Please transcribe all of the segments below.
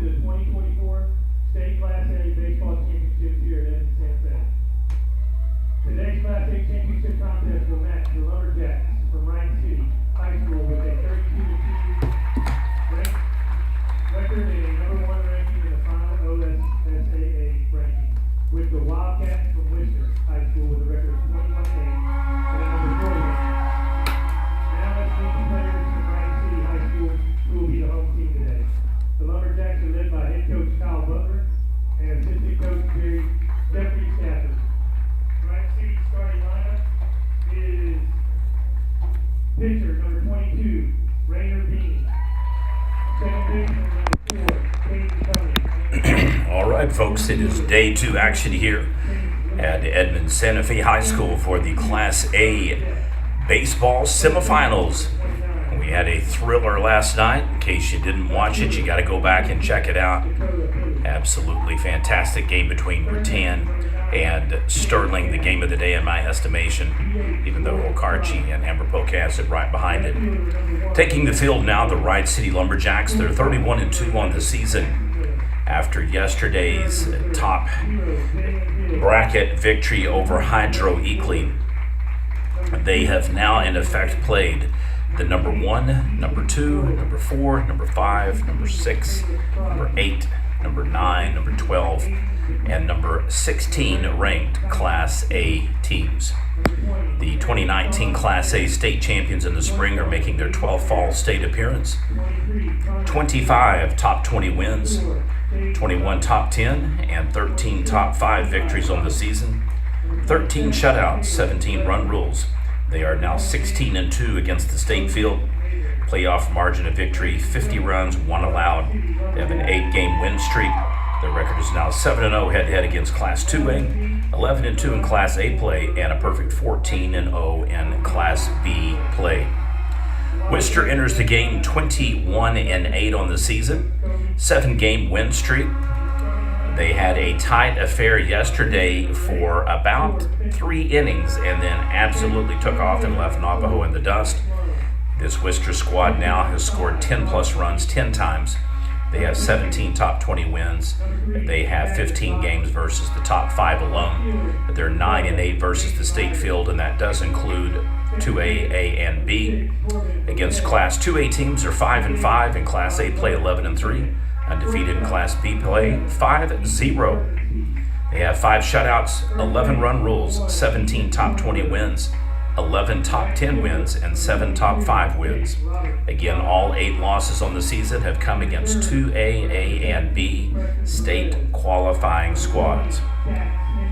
to the 2024 State Class A Baseball Championships here at Edmond Santa Fe. Today's Class A Championship contest will match the Lumberjacks from Wright City High School with a 32-2 record and a #1 ranking in the final OSSAA ranking, with the Wildcats from Wister High School with a record of 21-8 and a #4 ranking. Now let's meet the players from Wright City High School who will be the home team today. The Lumberjacks are led by head coach Kyle Butler and assistant coach Jeffrey Stafford. Wright City starting lineup is pitcher number 22, Rainer Bean. Second baseman number 4, Katie Cummings. All right, folks, it is day 2 action here at Edmond Santa Fe High School for the Class A baseball semifinals. We had a thriller last night. In case you didn't watch it, you got to go back and check it out. Absolutely fantastic game between Rutan and Sterling, the game of the day in my estimation, even though Okarchi and Amber Pocas are right behind it. Taking the field now, the Wright City Lumberjacks. They're 31-2 on the season after yesterday's top bracket victory over Hydro Eakling. They have now in effect played the number 1, number 2, number 4, number 5, number 6, number 8, number 9, number 12, and number 16 ranked Class A teams. The 2019 Class A state champions in the spring are making their 12th fall state appearance. 25 top 20 wins, 21 top 10, and 13 top 5 victories on the season. 13 shutouts, 17 run rules. They are now 16-2 against the state field. Playoff margin of victory, 50 runs, 1 allowed. They have an 8-game win streak. Their record is now 7-0 head-to-head against Class 2A, 11-2 in Class A play, and a perfect 14-0 in Class B play. Wister enters the game 21-8 on the season, 7-game win streak. They had a tight affair yesterday for about 3 innings and then absolutely took off and left Navajo in the dust. This Wister squad now has scored 10-plus runs 10 times. They have 17 top 20 wins. They have 15 games versus the top 5 alone. They're 9-8 versus the state field, and that does include 2A, A, and B. Against Class 2A teams, they're 5-5, and Class A play 11-3. Undefeated in Class B play, 5-0. They have 5 shutouts, 11 run rules, 17 top 20 wins, 11 top 10 wins, and 7 top 5 wins. Again, all 8 losses on the season have come against 2A, A, and B state qualifying squads.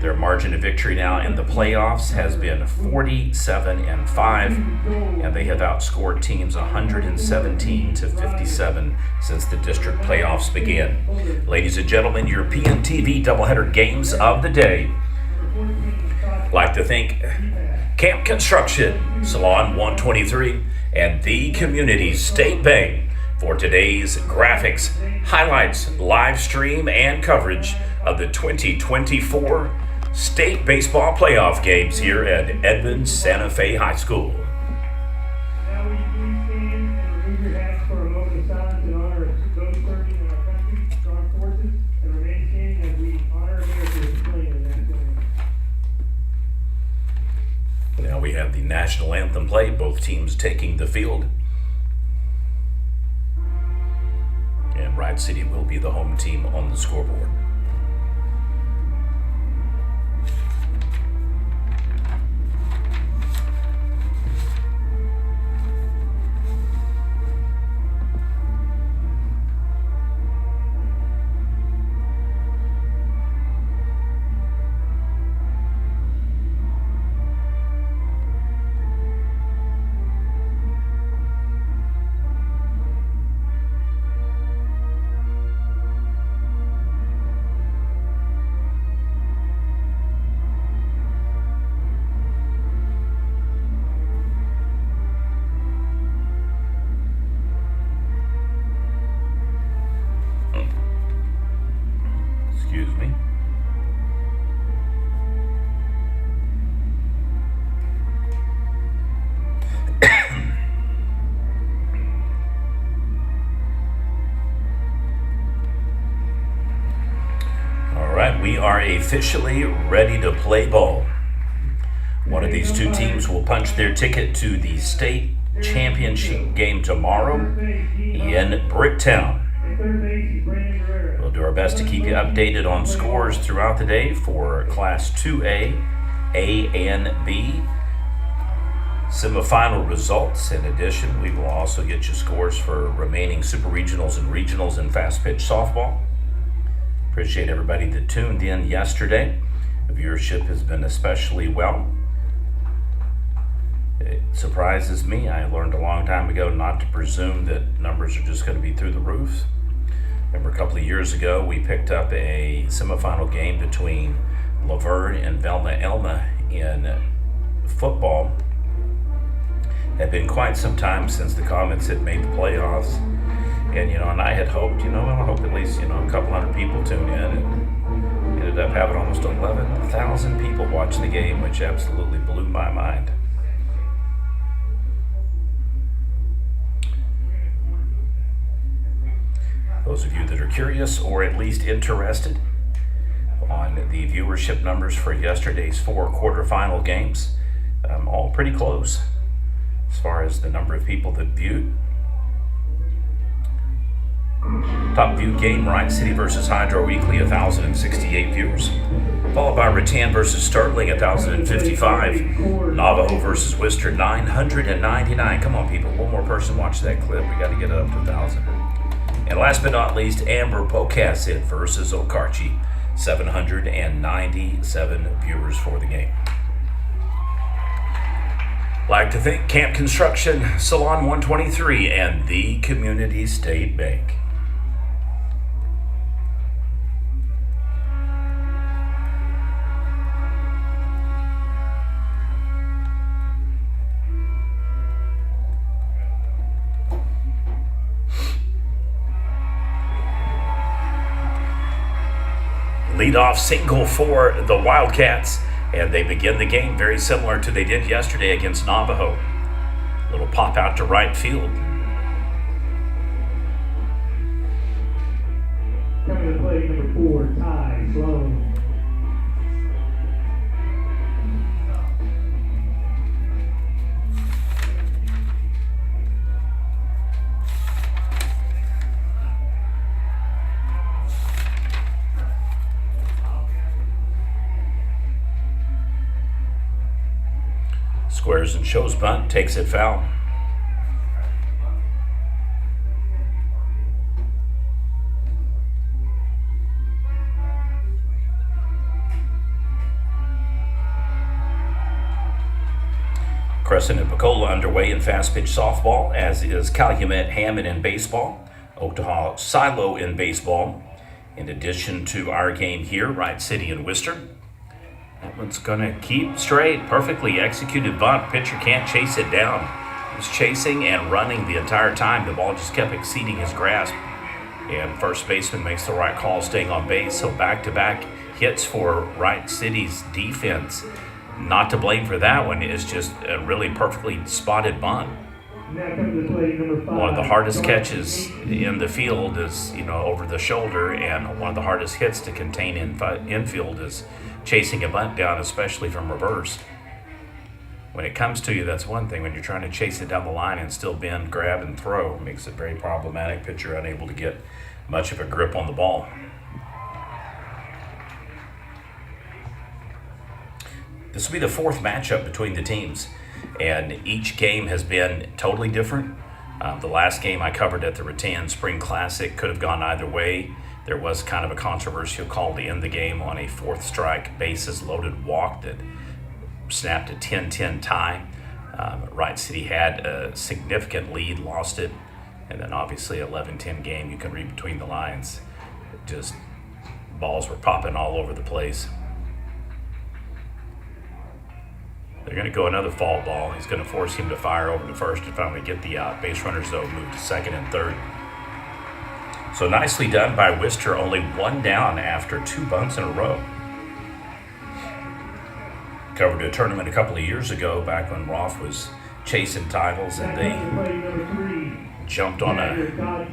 Their margin of victory now in the playoffs has been 47-5, and they have outscored teams 117-57 since the district playoffs began. Ladies and gentlemen, your PNTV doubleheader games of the day. Like to thank Camp Construction, Salon 123, and the Community State Bank for today's graphics, highlights, live stream, and coverage of the 2024 state baseball playoff games here at Edmond Santa Fe High School. Now will you please stand and remove your hats for a moment of silence in honor of those serving in our country's armed forces, and remain standing as we honor America with playing the national anthem. Now we have the national anthem play, both teams taking the field. And Wright City will be the home team on the scoreboard. are officially ready to play ball. One of these two teams will punch their ticket to the state championship game tomorrow in Bricktown. We'll do our best to keep you updated on scores throughout the day for Class 2A, A, and B semifinal results. In addition, we will also get you scores for remaining super regionals and regionals in fast pitch softball. Appreciate everybody that tuned in yesterday. The viewership has been especially well. It surprises me. I learned a long time ago not to presume that numbers are just going to be through the roof. Remember a couple of years ago, we picked up a semifinal game between Laverne and Velma Elma in football. It had been quite some time since the Comets had made the playoffs. And, and I had hoped, I hope at least, a couple hundred people tune in. And ended up having almost 11,000 people watching the game, which absolutely blew my mind. Those of you that are curious or at least interested on the viewership numbers for yesterday's 4 quarterfinal games, all pretty close as far as the number of people that viewed. Top viewed game, Wright City versus Hydro Weekly, 1,068 viewers. Followed by Rattan versus Startling, 1,055. Navajo versus Wister, 999. Come on, people. One more person watch that clip. We got to get it up to 1,000. And last but not least, Amber Pocasset versus Okarche, 797 viewers for the game. Like to thank Camp Construction, Salon 123, and the Community State Bank. Leadoff single for the Wildcats, and they begin the game very similar to they did yesterday against Navajo. Little pop out to right field. Coming to play number 4, Ty Sloan. Squares and shows bunt, takes it foul. Crescent and Picola underway in fast pitch softball, as is Calumet Hammond in baseball, Otaha Silo in baseball. In addition to our game here, Wright City and Wister. That one's going to keep straight. Perfectly executed bunt. Pitcher can't chase it down. He's chasing and running the entire time. The ball just kept exceeding his grasp. And first baseman makes the right call, staying on base. So back-to-back hits for Wright City's defense. Not to blame for that one. It's just a really perfectly spotted bunt. One of the hardest catches in the field is, over the shoulder, and one of the hardest hits to contain infield is chasing a bunt down, especially from reverse. When it comes to you, that's one thing. When you're trying to chase it down the line and still bend, grab, and throw, it makes it very problematic. Pitcher unable to get much of a grip on the ball. This will be the 4th matchup between the teams, and each game has been totally different. The last game I covered at the Rattan Spring Classic could have gone either way. There was kind of a controversial call to end the game on a 4th strike bases loaded walk that snapped a 10-10 tie. Wright City had a significant lead, lost it, and then obviously 11-10 game. You can read between the lines. Just balls were popping all over the place. They're going to go another fall ball. He's going to force him to fire over to first to finally get the out. Base runners, though, move to second and third. So nicely done by Wister, only 1 down after 2 bunts in a row. Covered a tournament a couple of years ago, back when Roth was chasing titles, and they jumped on a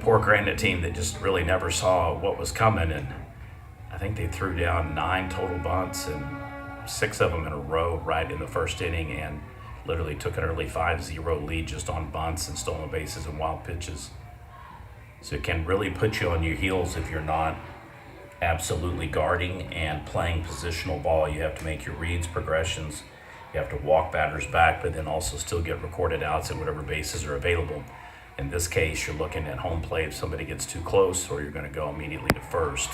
poor Granite team that just really never saw what was coming. And I think they threw down 9 total bunts and 6 of them in a row right in the first inning, and literally took an early 5-0 lead just on bunts and stolen bases and wild pitches. So it can really put you on your heels if you're not absolutely guarding and playing positional ball. You have to make your reads, progressions. You have to walk batters back, but then also still get recorded outs at whatever bases are available. In this case, you're looking at home plate if somebody gets too close, or you're going to go immediately to first.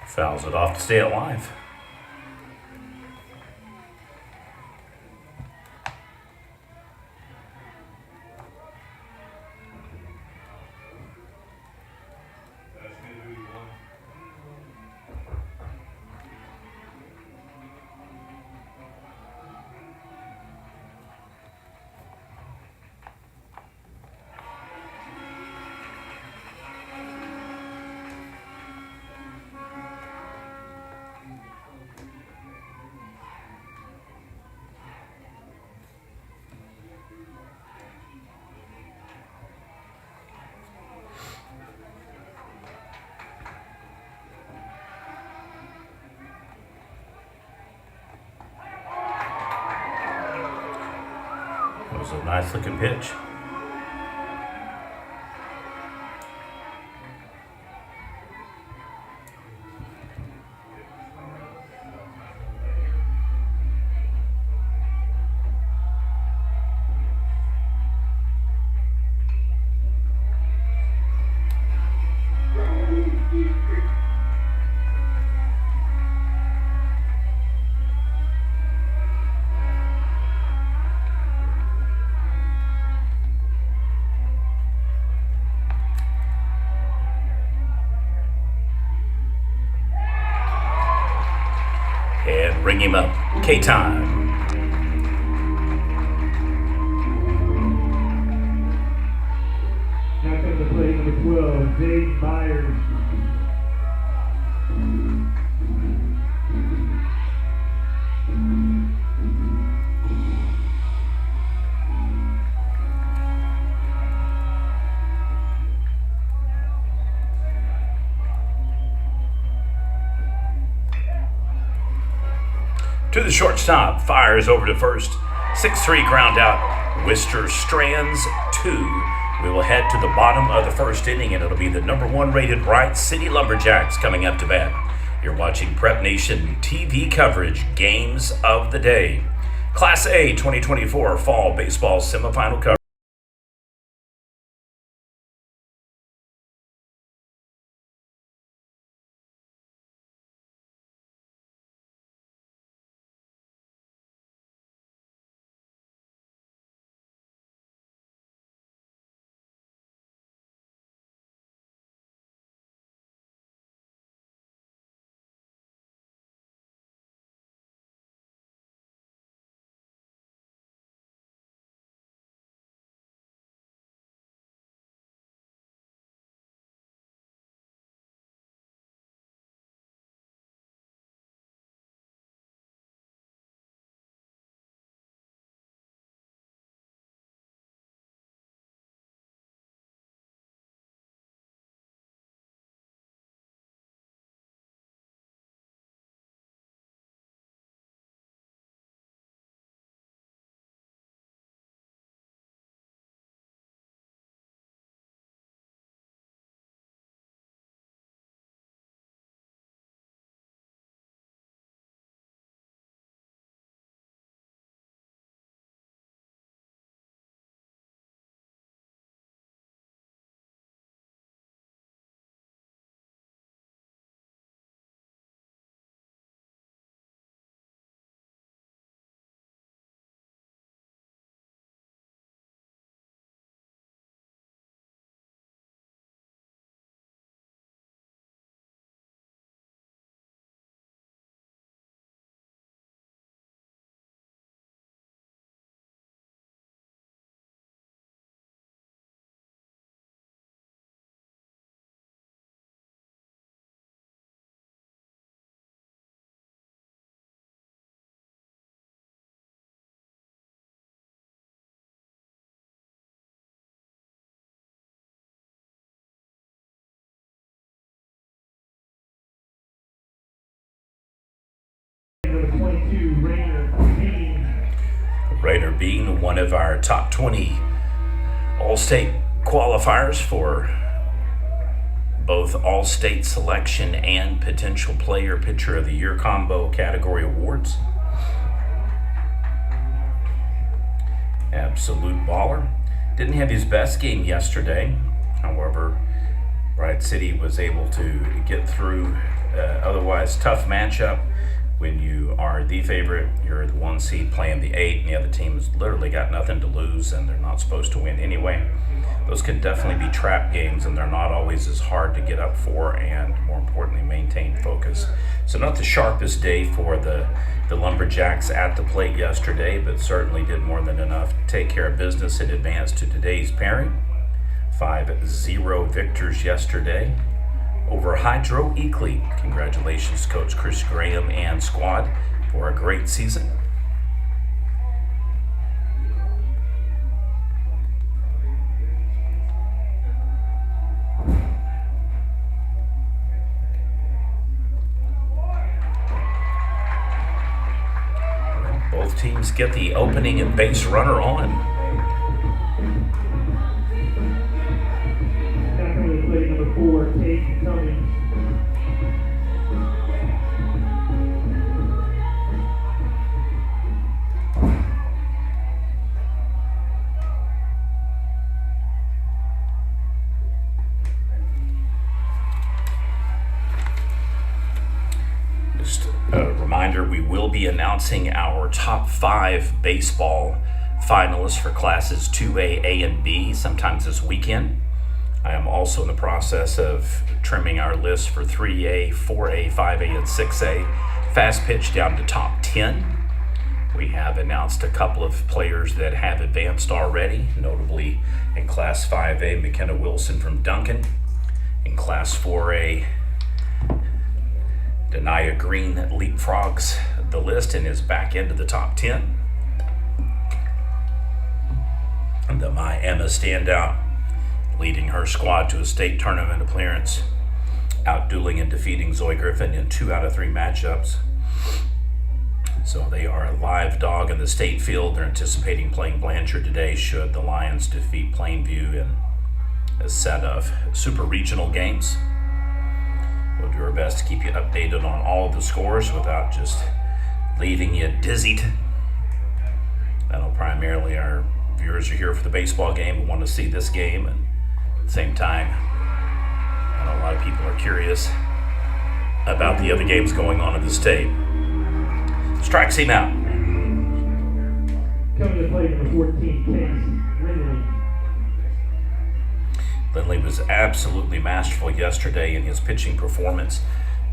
Fouls it off to stay alive. That was a nice looking pitch. And bring him up. K-Time. Now comes the play number 12, Dave Myers. To the shortstop, fires over to first. 6-3 ground out. Wister strands 2. We will head to the bottom of the first inning, and it'll be the number 1 rated Wright City Lumberjacks coming up to bat. You're watching Prep Nation TV coverage, games of the day. Class A 2024 Fall Baseball Semifinal coverage. Wright being one of our top 20 All-State qualifiers for both All-State selection and potential player pitcher of the year combo category awards. Absolute baller. Didn't have his best game yesterday. However, Wright City was able to get through otherwise tough matchup. When you are the favorite, you're the 1 seed playing the 8, and the other team has literally got nothing to lose, and they're not supposed to win anyway. Those can definitely be trap games, and they're not always as hard to get up for and, more importantly, maintain focus. So not the sharpest day for the Lumberjacks at the plate yesterday, but certainly did more than enough to take care of business and advance to today's pairing. 5-0 victors yesterday over Hydro Eakly. Congratulations, Coach Chris Graham and squad, for a great season. Both teams get the opening and base runner on. Play number 4, Kate Cummings. Just a reminder, we will be announcing our top 5 baseball finalists for classes 2A, A, and B sometime this weekend. I am also in the process of trimming our list for 3A, 4A, 5A, and 6A. Fast pitch down to top 10. We have announced a couple of players that have advanced already, notably in Class 5A, McKenna Wilson from Duncan. In Class 4A, Denia Green leapfrogs the list and is back into the top 10. And the My Emma standout, leading her squad to a state tournament appearance, outdueling and defeating Zoe Griffin in 2 out of 3 matchups. So they are a live dog in the state field. They're anticipating playing Blanchard today should the Lions defeat Plainview in a set of super regional games. We'll do our best to keep you updated on all of the scores without just leaving you dizzied. I know primarily our viewers are here for the baseball game and want to see this game, and at the same time, I know a lot of people are curious about the other games going on in the state. Strikes him out. Coming to play number 14, Chase Lindley. Lindley was absolutely masterful yesterday in his pitching performance.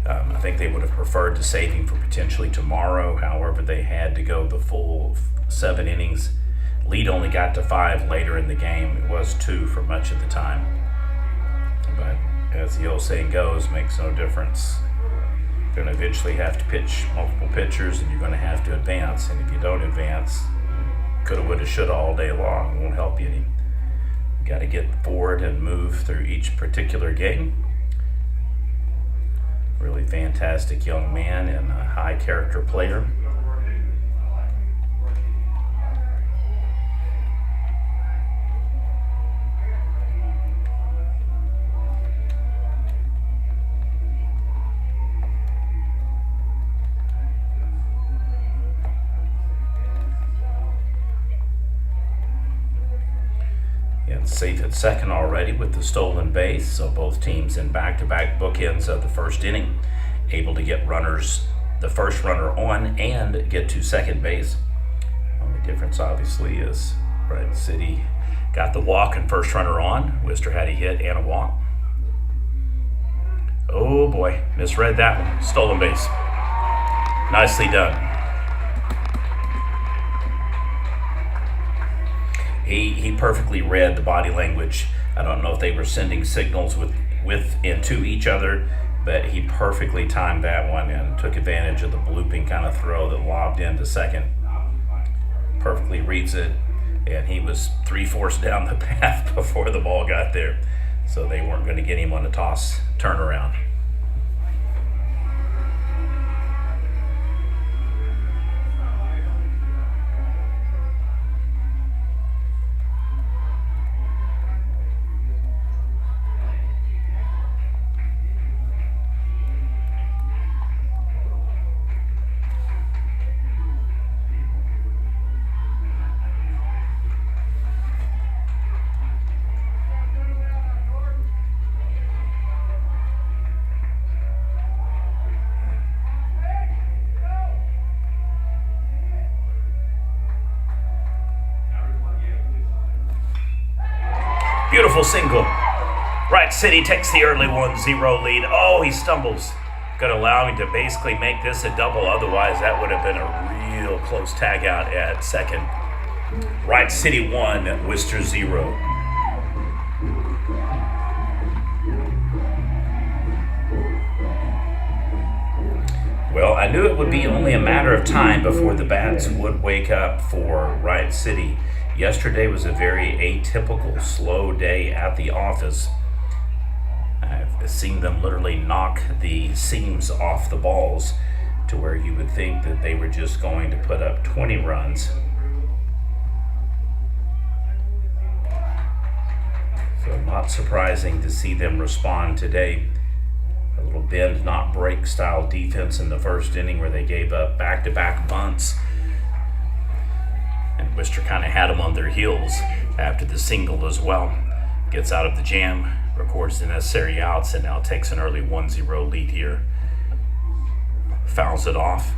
I think they would have preferred to save him for potentially tomorrow. However, they had to go the full 7 innings. Lead only got to 5 later in the game. It was 2 for much of the time. But as the old saying goes, makes no difference. You're going to eventually have to pitch multiple pitchers, and you're going to have to advance. And if you don't advance, coulda, woulda, shoulda all day long. It won't help you any. You got to get forward and move through each particular game. Really fantastic young man and a high character player. Safe at second already with the stolen base, so both teams in back-to-back bookends of the first inning, able to get runners, the first runner on and get to second base. Only difference obviously is Wright City got the walk and first runner on. Wister had a hit and a walk. Oh boy, misread that one. Stolen base. Nicely done. He perfectly read the body language. I don't know if they were sending signals with and to each other, but he perfectly timed that one and took advantage of the blooping kind of throw that lobbed into second. Perfectly reads it, and he was 3/4 down the path before the ball got there. So they weren't going to get him on the toss turnaround. Beautiful single. Wright City takes the early 1-0 lead. Oh, he stumbles. Going to allow him to basically make this a double. Otherwise, that would have been a real close tag out at second. Wright City 1, Wister 0. Well, I knew it would be only a matter of time before the bats would wake up for Wright City. Yesterday was a very atypical, slow day at the office. I've seen them literally knock the seams off the balls to where you would think that they were just going to put up 20 runs. So not surprising to see them respond today. A little bend, not break style defense in the first inning where they gave up back-to-back bunts. And Wister kind of had them on their heels after the single as well. Gets out of the jam, records the necessary outs, and now takes an early 1-0 lead here. Fouls it off.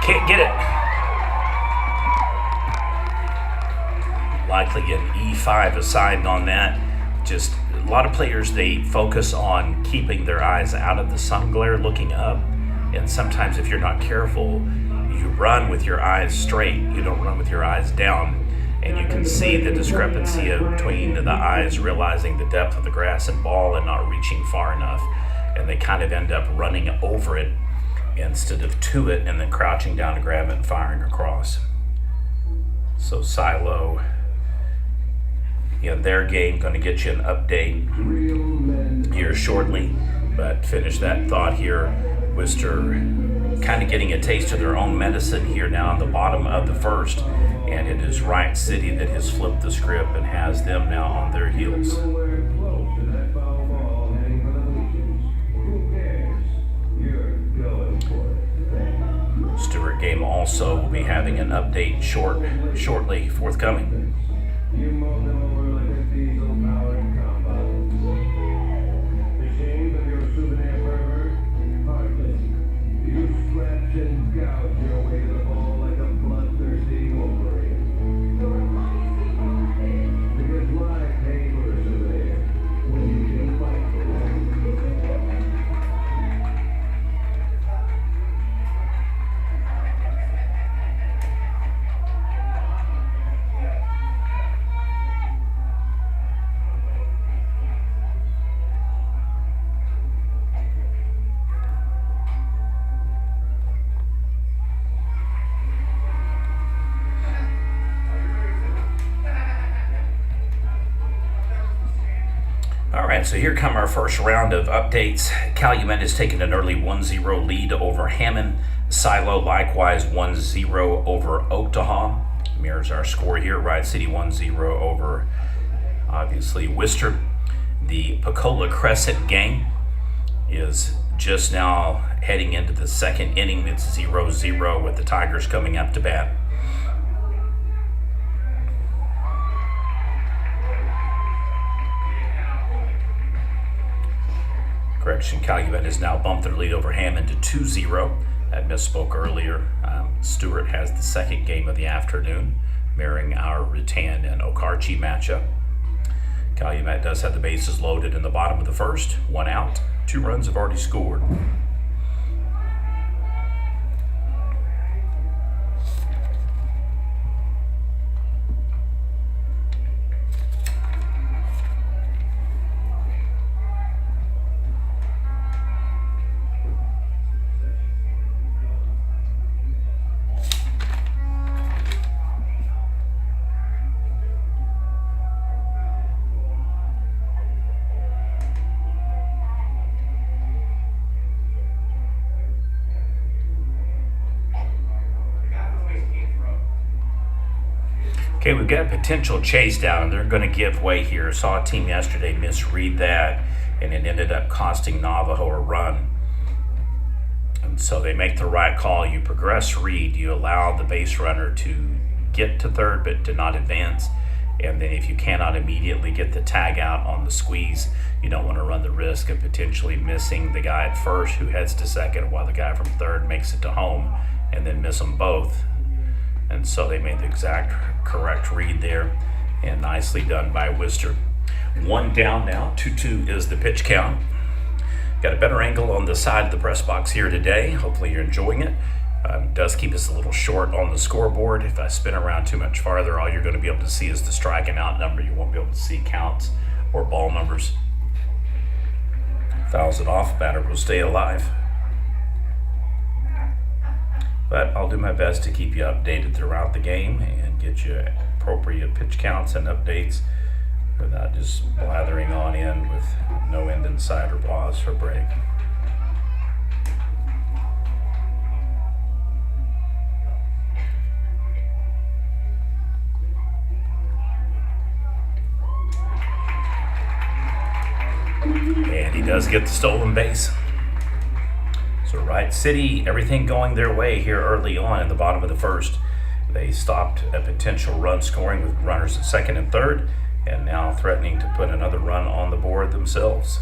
Can't get it. Likely an E5 assigned on that. Just a lot of players, they focus on keeping their eyes out of the sun glare, looking up. And sometimes if you're not careful, you run with your eyes straight. You don't run with your eyes down. And you can see the discrepancy between the eyes realizing the depth of the grass and ball and not reaching far enough. And they kind of end up running over it instead of to it and then crouching down to grab it and firing across. So Silo in their game going to get you an update here shortly, but finish that thought here. Wister kind of getting a taste of their own medicine here now in the bottom of the first, and it is Wright City that has flipped the script and has them now on their heels. Stewart game also will be having an update shortly forthcoming. All right, so here come our first round of updates. Calumet has taken an early 1-0 lead over Hammond. Silo likewise 1-0 over Oaktahaw. Mirrors our score here. Wright City 1-0 over, obviously, Wister. The Pecola Crescent game is just now heading into the second inning. It's 0-0 with the Tigers coming up to bat. Correction, Calumet has now bumped their lead over Hammond to 2-0. I misspoke earlier. Stewart has the second game of the afternoon, mirroring our Rattan and Okarche matchup. Calumet does have the bases loaded in the bottom of the first. One out. 2 runs have already scored. Okay, we've got a potential chase down, and they're going to give way here. Saw a team yesterday misread that, and it ended up costing Navajo a run. And so they make the right call. You progress read. You allow the base runner to get to third, but to not advance. And then if you cannot immediately get the tag out on the squeeze, you don't want to run the risk of potentially missing the guy at first who heads to second while the guy from third makes it to home, and then miss them both. And so they made the exact correct read there, and nicely done by Wister. 1 down now, 2-2 is the pitch count. Got a better angle on the side of the press box here today. Hopefully you're enjoying it. It does keep us a little short on the scoreboard. If I spin around too much farther, all you're going to be able to see is the striking out number. You won't be able to see counts or ball numbers. Fouls it off, batter will stay alive. But I'll do my best to keep you updated throughout the game and get you appropriate pitch counts and updates without just blathering on in with no end in sight or pause for break. And he does get the stolen base. So Wright City, everything going their way here early on in the bottom of the first. They stopped a potential run scoring with runners at second and third, and now threatening to put another run on the board themselves.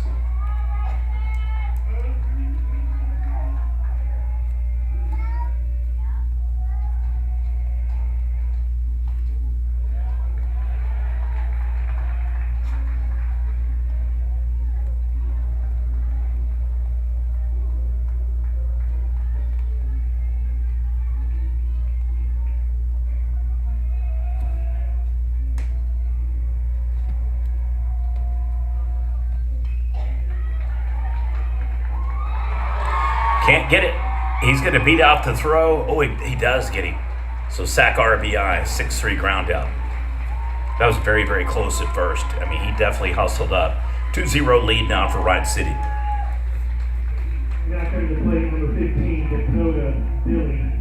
Can't get it. He's going to beat out the throw. Oh, he does get him. So sack RBI, 6-3 ground out. That was very, very close at first. I mean, he definitely hustled up. 2-0 lead now for Wright City. Now coming to play number 15, Dakota Billy.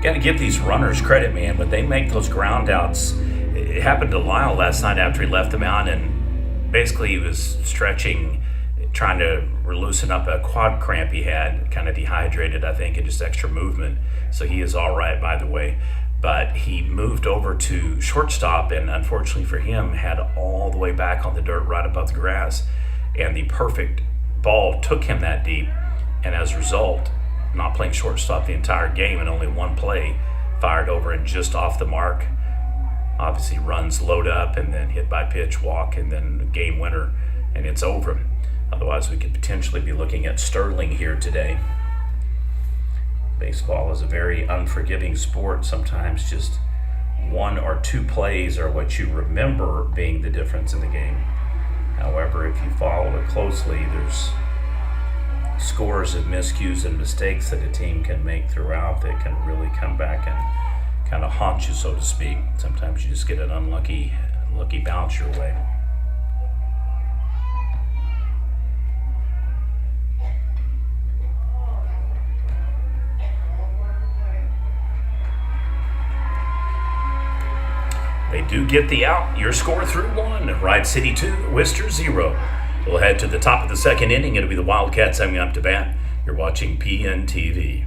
Got to give these runners credit, man. When they make those ground outs, it happened to Lyle last night after he left the mound, and basically he was stretching, trying to loosen up a quad cramp he had, kind of dehydrated, I think, and just extra movement. So he is all right, by the way. But he moved over to shortstop, and unfortunately for him, had all the way back on the dirt right above the grass. And the perfect ball took him that deep, and as a result, not playing shortstop the entire game and only one play, fired over and just off the mark. Obviously runs load up and then hit by pitch, walk, and then game winner, and it's over. Otherwise, we could potentially be looking at Sterling here today. Baseball is a very unforgiving sport. Sometimes just 1 or 2 plays are what you remember being the difference in the game. However, if you follow it closely, there's scores of miscues and mistakes that a team can make throughout that can really come back and kind of haunt you, so to speak. Sometimes you just get an unlucky bounce your way. They do get the out. Your score through 1. Wright City 2, Wister 0. We'll head to the top of the second inning. It'll be the Wildcats coming up to bat. You're watching PNTV.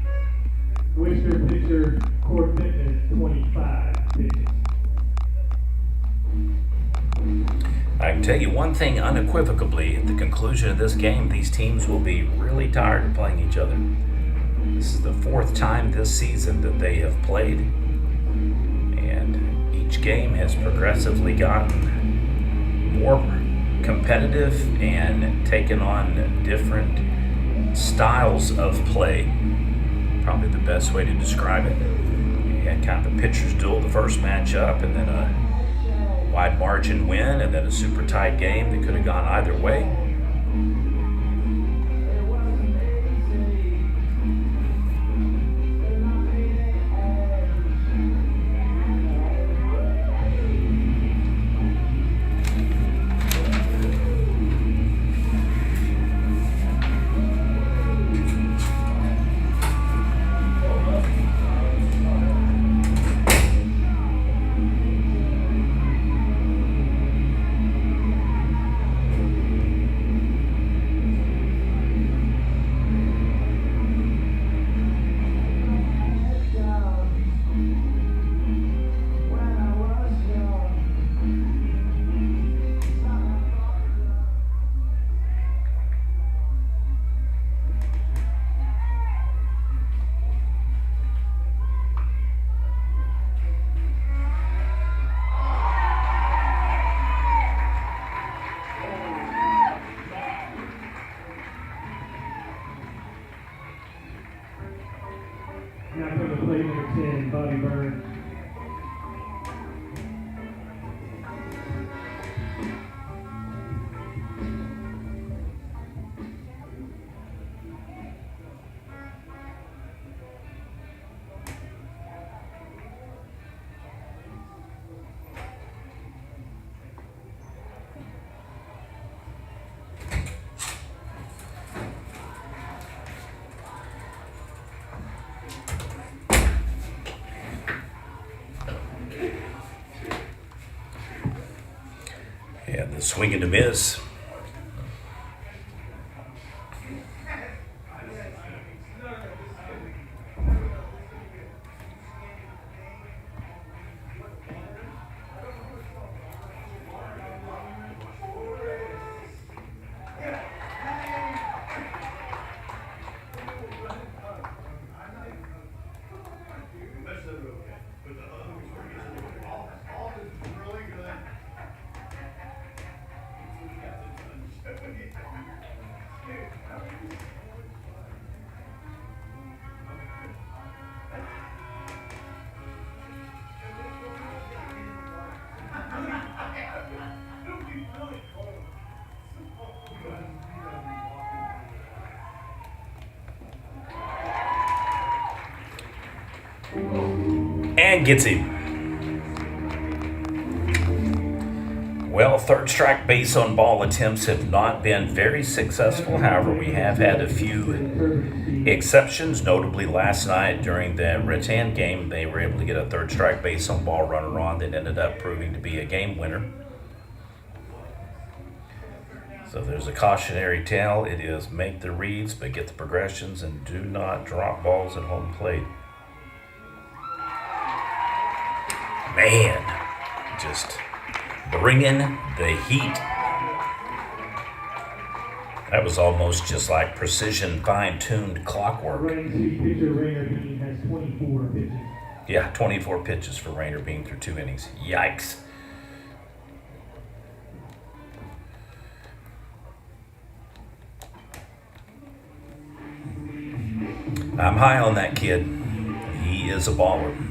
Wister pitcher court fitness 25 pitches. I can tell you one thing unequivocally. At the conclusion of this game, these teams will be really tired of playing each other. This is the 4th time this season that they have played. And each game has progressively gotten more competitive and taken on different styles of play. Probably the best way to describe it. You had kind of a pitcher's duel the first matchup, and then a wide margin win, and then a super tight game that could have gone either way. And the swing and a miss. And gets him. Well, third strike base on ball attempts have not been very successful. However, we have had a few exceptions, notably last night during the Rattan game. They were able to get a third strike base on ball runner on that ended up proving to be a game winner. So there's a cautionary tale. It is make the reads, but get the progressions, and do not drop balls at home plate. Man, just bringing the heat. That was almost just like precision, fine-tuned clockwork. Pitcher Rainer Bean has 24 pitches. Yeah, 24 pitches for Rainer Bean through 2 innings. Yikes. I'm high on that kid. He is a baller.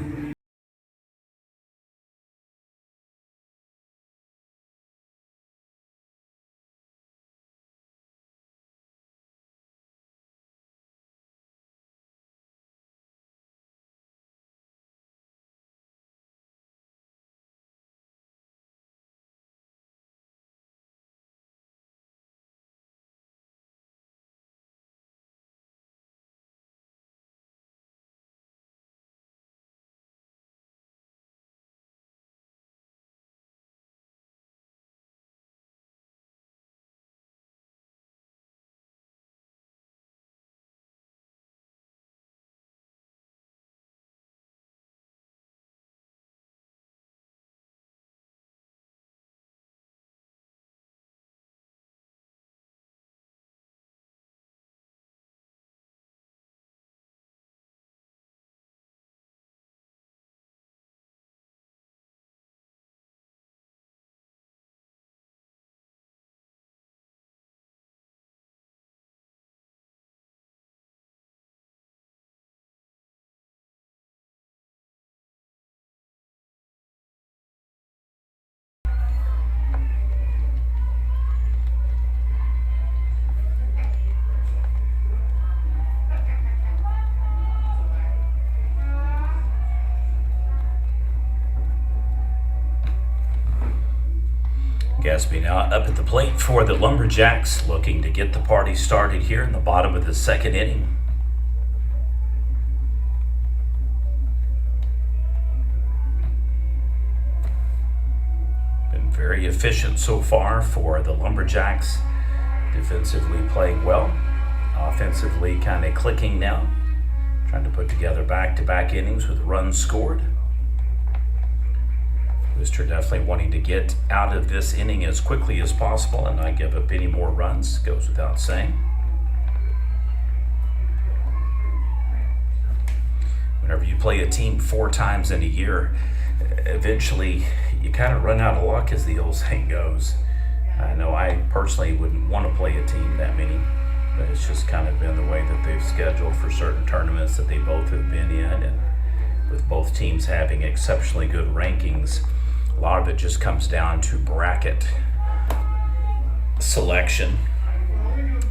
Gaspy now up at the plate for the Lumberjacks, looking to get the party started here in the bottom of the second inning. Been very efficient so far for the Lumberjacks. Defensively playing well, offensively kind of clicking now. Trying to put together back-to-back innings with runs scored. Wister definitely wanting to get out of this inning as quickly as possible and not give up any more runs, goes without saying. Whenever you play a team 4 times in a year, eventually you kind of run out of luck, as the old saying goes. I know I personally wouldn't want to play a team that many, but it's just kind of been the way that they've scheduled for certain tournaments that they both have been in, and with both teams having exceptionally good rankings, a lot of it just comes down to bracket selection.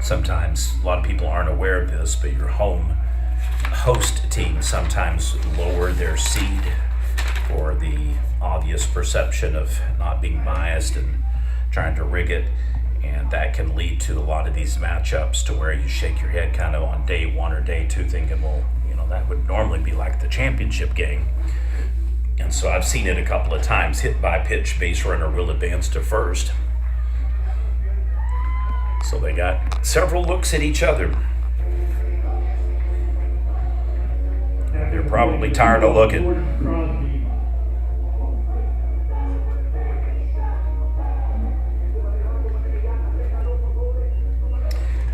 Sometimes a lot of people aren't aware of this, but your host teams sometimes lower their seed for the obvious perception of not being biased and trying to rig it, and that can lead to a lot of these matchups to where you shake your head kind of on day 1 or day 2 thinking, well, that would normally be like the championship game. And so I've seen it a couple of times. Hit by pitch, base runner will advance to first. So they got several looks at each other. They're probably tired of looking.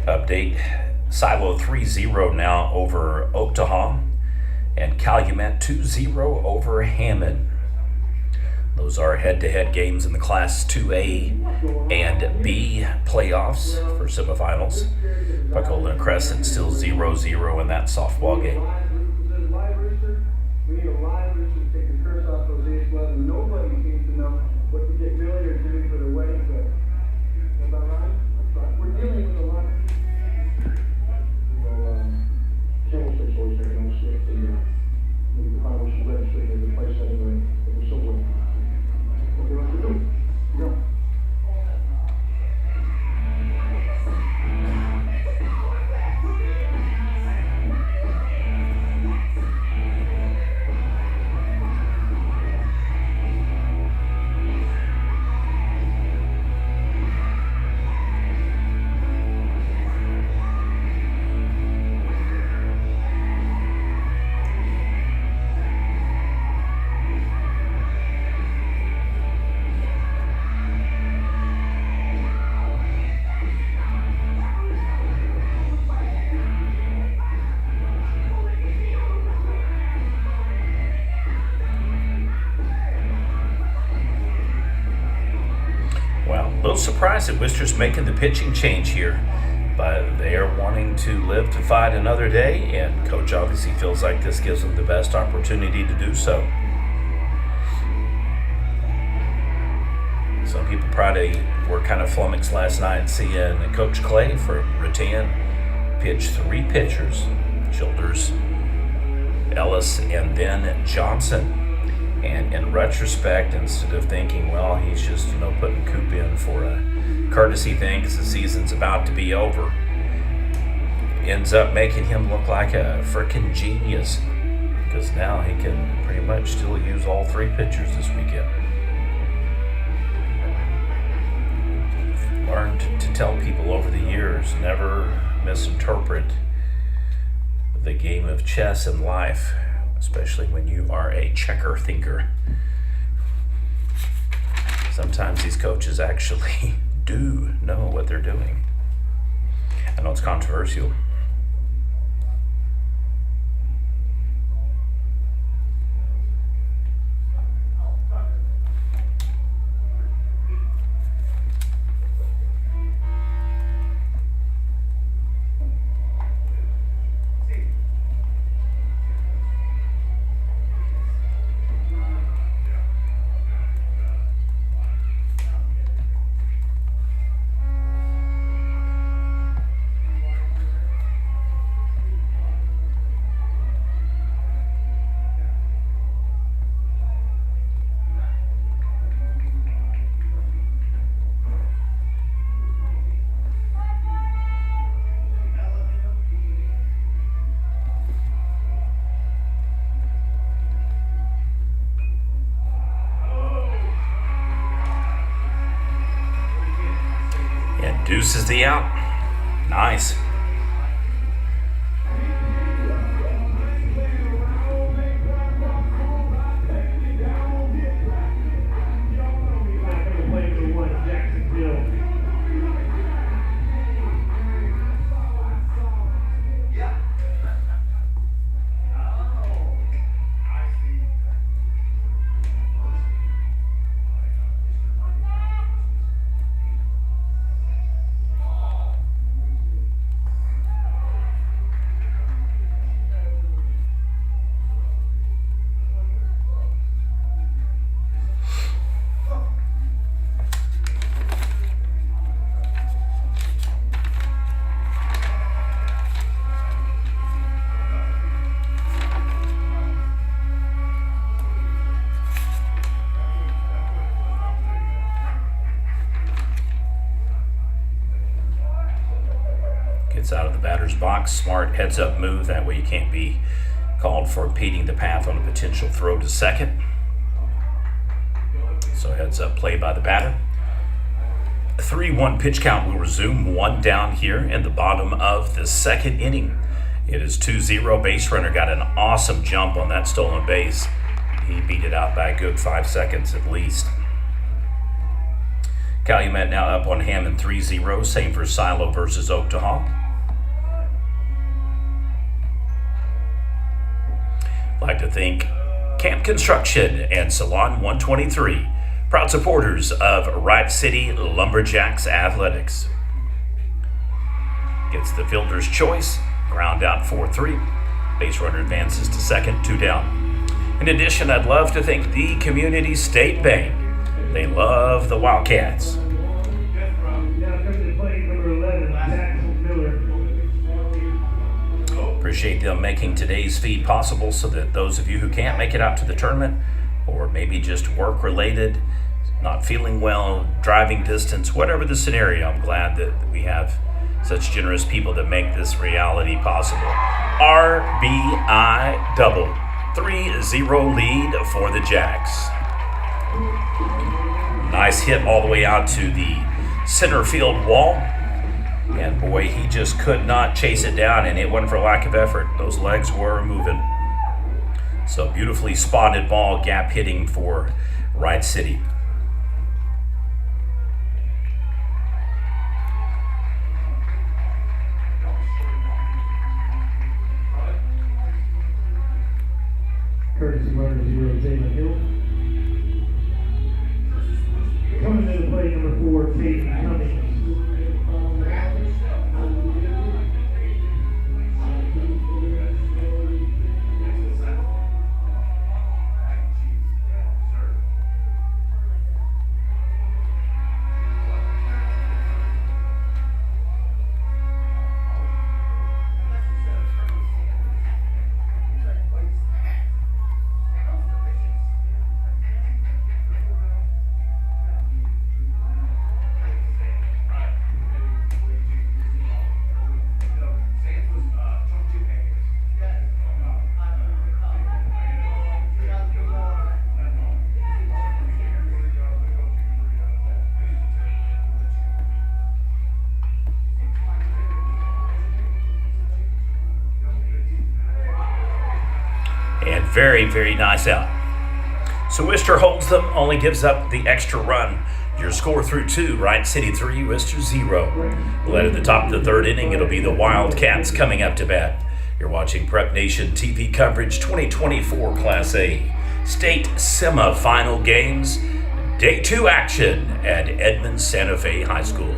Update, Silo 3-0 now over Oktahom, and Calumet 2-0 over Hammond. Those are head-to-head games in the Class 2A and B playoffs for semifinals. Buckholder and Crescent still 0-0 in that softball game. We need a live Wister to take the curse off those A-12. Nobody seems to know what to get Millie or doing for their wedding gift. Is that right? That's right. We're dealing with a lot of cable sticks always there, don't stick the final wish registry in the place anyway, but we're still waiting. What do you want to do? Yeah. A little surprised that Wister's making the pitching change here, but they are wanting to live to fight another day, and Coach obviously feels like this gives them the best opportunity to do so. Some people probably were kind of flummoxed last night seeing Coach Clay for Rattan pitch 3 pitchers, Childers, Ellis, and then Johnson. And in retrospect, instead of thinking, well, he's just, putting Coop in for a courtesy thing because the season's about to be over, ends up making him look like a freaking genius because now he can pretty much still use all 3 pitchers this weekend. Learned to tell people over the years, never misinterpret the game of chess in life, especially when you are a checker thinker. Sometimes these coaches actually do know what they're doing. I know it's controversial. Deuces the out. Nice. Gets out of the batter's box. Smart heads up move. That way you can't be called for impeding the path on a potential throw to second. So heads up play by the batter. 3-1 pitch count will resume. One down here in the bottom of the second inning. It is 2-0. Base runner got an awesome jump on that stolen base. He beat it out by a good 5 seconds at least. Calumet now up on Hammond 3-0. Same for Silo versus Oaktahaw. I'd like to thank Camp Construction and Salon 123, proud supporters of Wright City Lumberjacks Athletics. Gets the fielder's choice, ground out 4-3. Base runner advances to second, 2 down. In addition, I'd love to thank the Community State Bank. They love the Wildcats. Now coming to play number 11, Jackson Miller. Appreciate them making today's feed possible so that those of you who can't make it out to the tournament, or maybe just work related, not feeling well, driving distance, whatever the scenario, I'm glad that we have such generous people that make this reality possible. RBI double. 3-0 lead for the Jacks. Nice hit all the way out to the center field wall. And boy, he just could not chase it down, and it wasn't for lack of effort. Those legs were moving. So beautifully spotted ball, gap hitting for Wright City. Courtesy runner 0, Jalen Hill. Coming into play number 4, Peyton Cummings. And very, very nice out. So Wister holds them, only gives up the extra run. Your score through 2, Wright City 3, Wister 0. Led at the top of the third inning, it'll be the Wildcats coming up to bat. You're watching Prep Nation TV coverage 2024 Class A State Semifinal Games. Day 2 action at Edmond Santa Fe High School.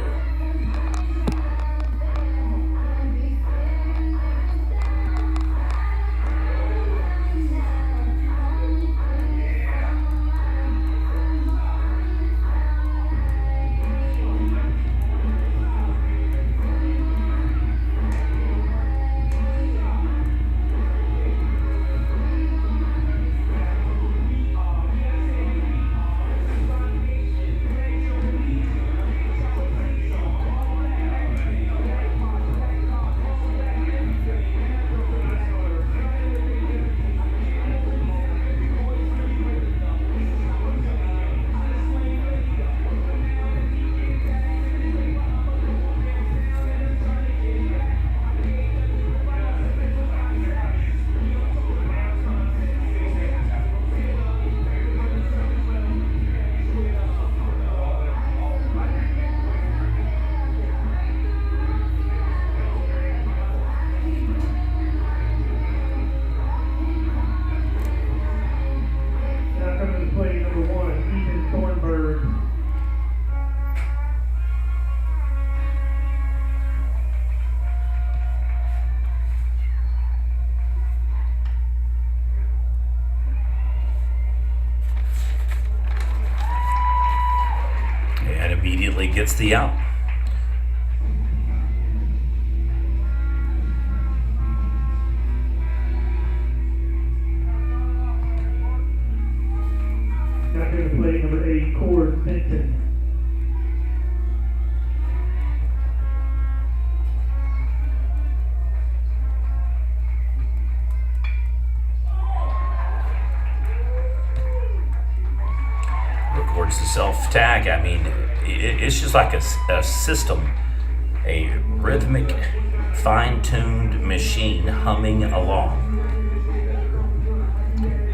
Immediately gets the out. Now going to play number 8, Cord Benton. Records the self-tag. I mean, it's just like a system, a rhythmic, fine-tuned machine humming along.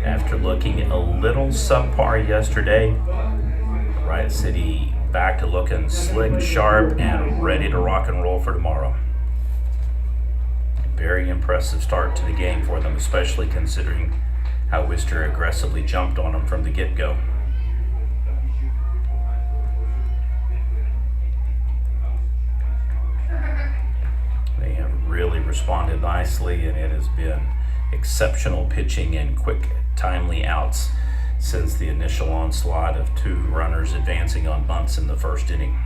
After looking a little subpar yesterday, Wright City back to looking slick, sharp, and ready to rock and roll for tomorrow. Very impressive start to the game for them, especially considering how Wister aggressively jumped on them from the get-go. They have really responded nicely, and it has been exceptional pitching and quick, timely outs since the initial onslaught of two runners advancing on bunts in the first inning.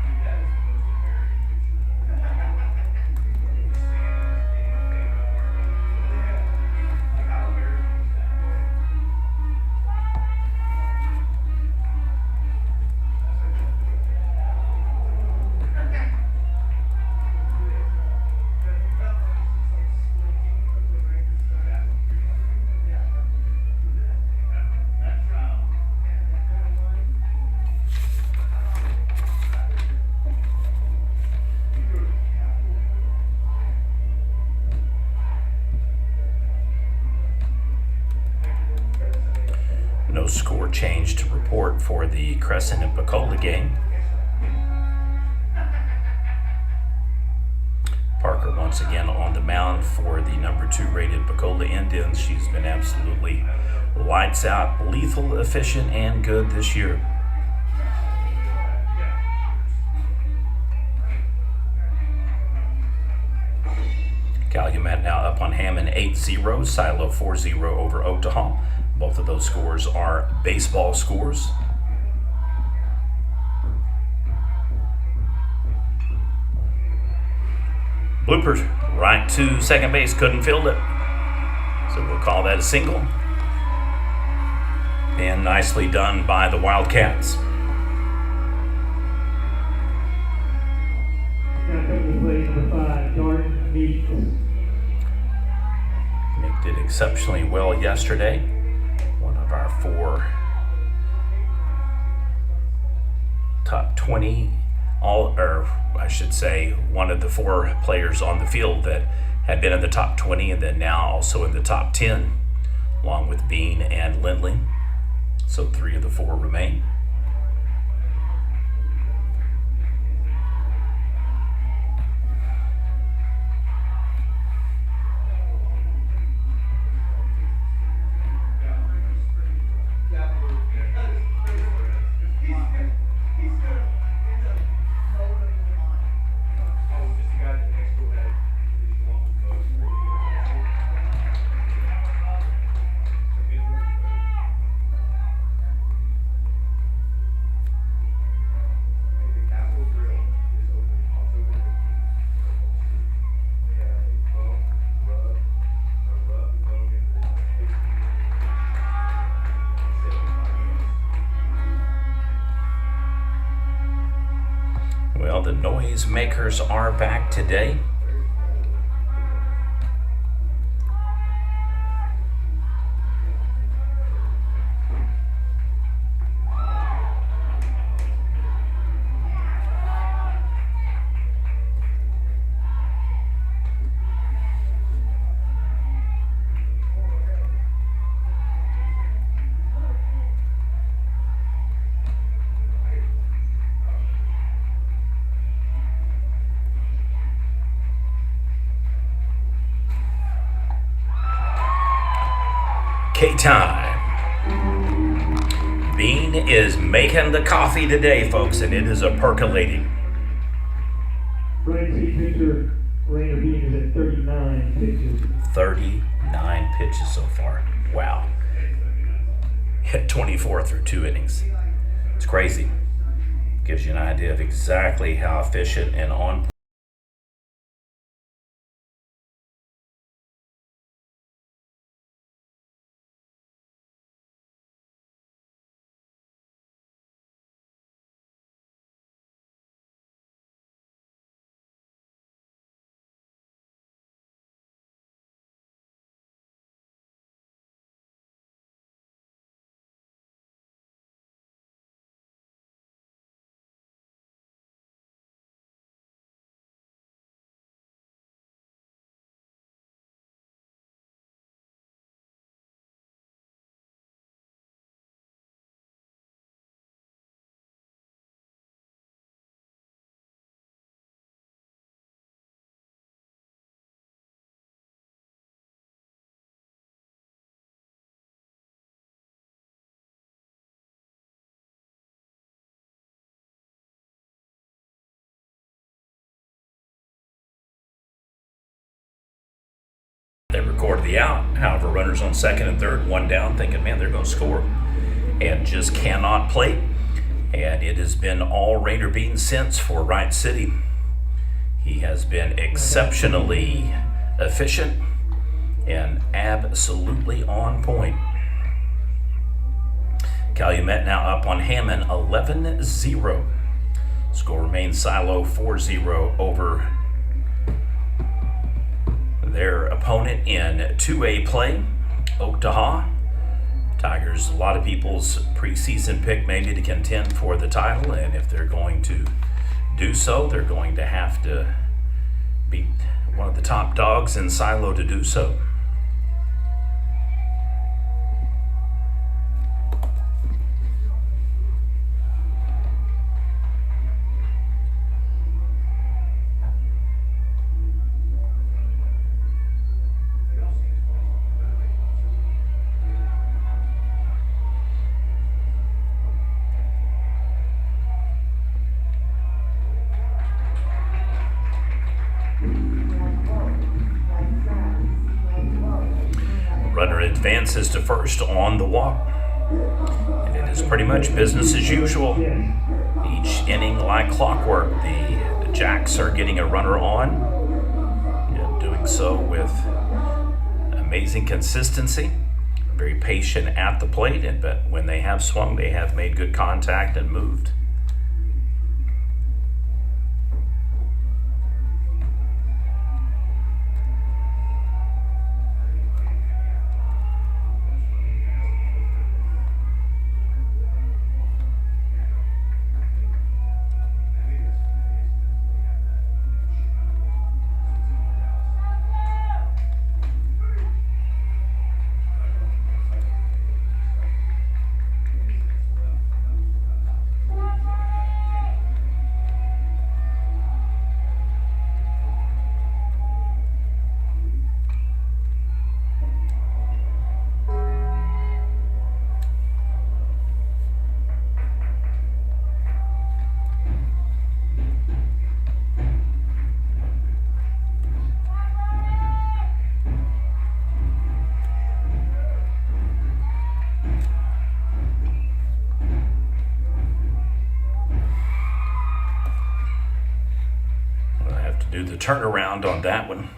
No score change to report for the Crescent and Pecola game. Parker once again on the mound for the number 2 rated Pecola Indians. She's been absolutely lights out, lethal, efficient, and good this year. Calumet now up on Hammond 8-0, Silo 4-0 over Oakdale. Both of those scores are baseball scores. Bloopers, right to second base, couldn't field it. So we'll call that a single. And nicely done by the Wildcats. Now coming to play number 5, Jordan Meeks. Nick did exceptionally well yesterday. One of our 4 top 20, one of the 4 players on the field that had been in the top 20 and then now also in the top 10, along with Bean and Lindley. So 3 of the 4 remain. Well, the noisemakers are back today. K-time. Bean is making the coffee today, folks, and it is a percolating. Wright City pitcher Rainer Bean is at 39 pitches. 39 pitches so far. Wow. Hit 24 through 2 innings. It's crazy. Gives you an idea of exactly how efficient and on recorded the out. However, runners on second and third, one down, thinking, man, they're going to score, and just cannot play. And it has been all rain or bean since for Wright City. He has been exceptionally efficient and absolutely on point. Calumet now up on Hammond 11-0. Score remains Silo 4-0 over their opponent in 2A play, Oaktaha. Tigers, a lot of people's preseason pick maybe to contend for the title, and if they're going to do so, they're going to have to beat one of the top dogs in Silo to do so. Runner advances to first on the walk. And it is pretty much business as usual. Each inning like clockwork. The Jacks are getting a runner on. And doing so with amazing consistency. Very patient at the plate. But when they have swung, they have made good contact and moved. Do the turnaround on that one.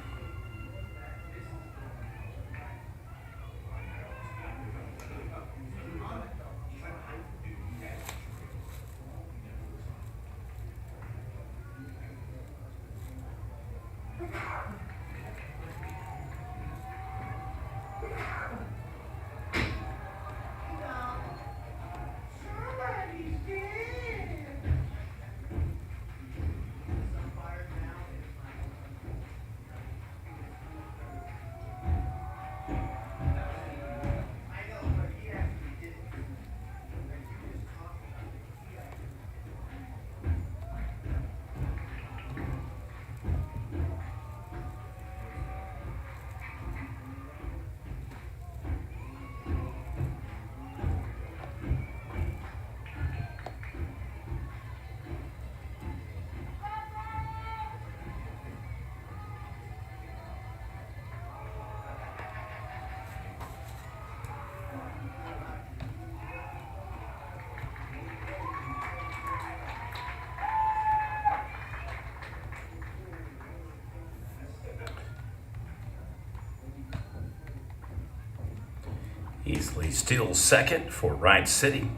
Easily still second for Wright City.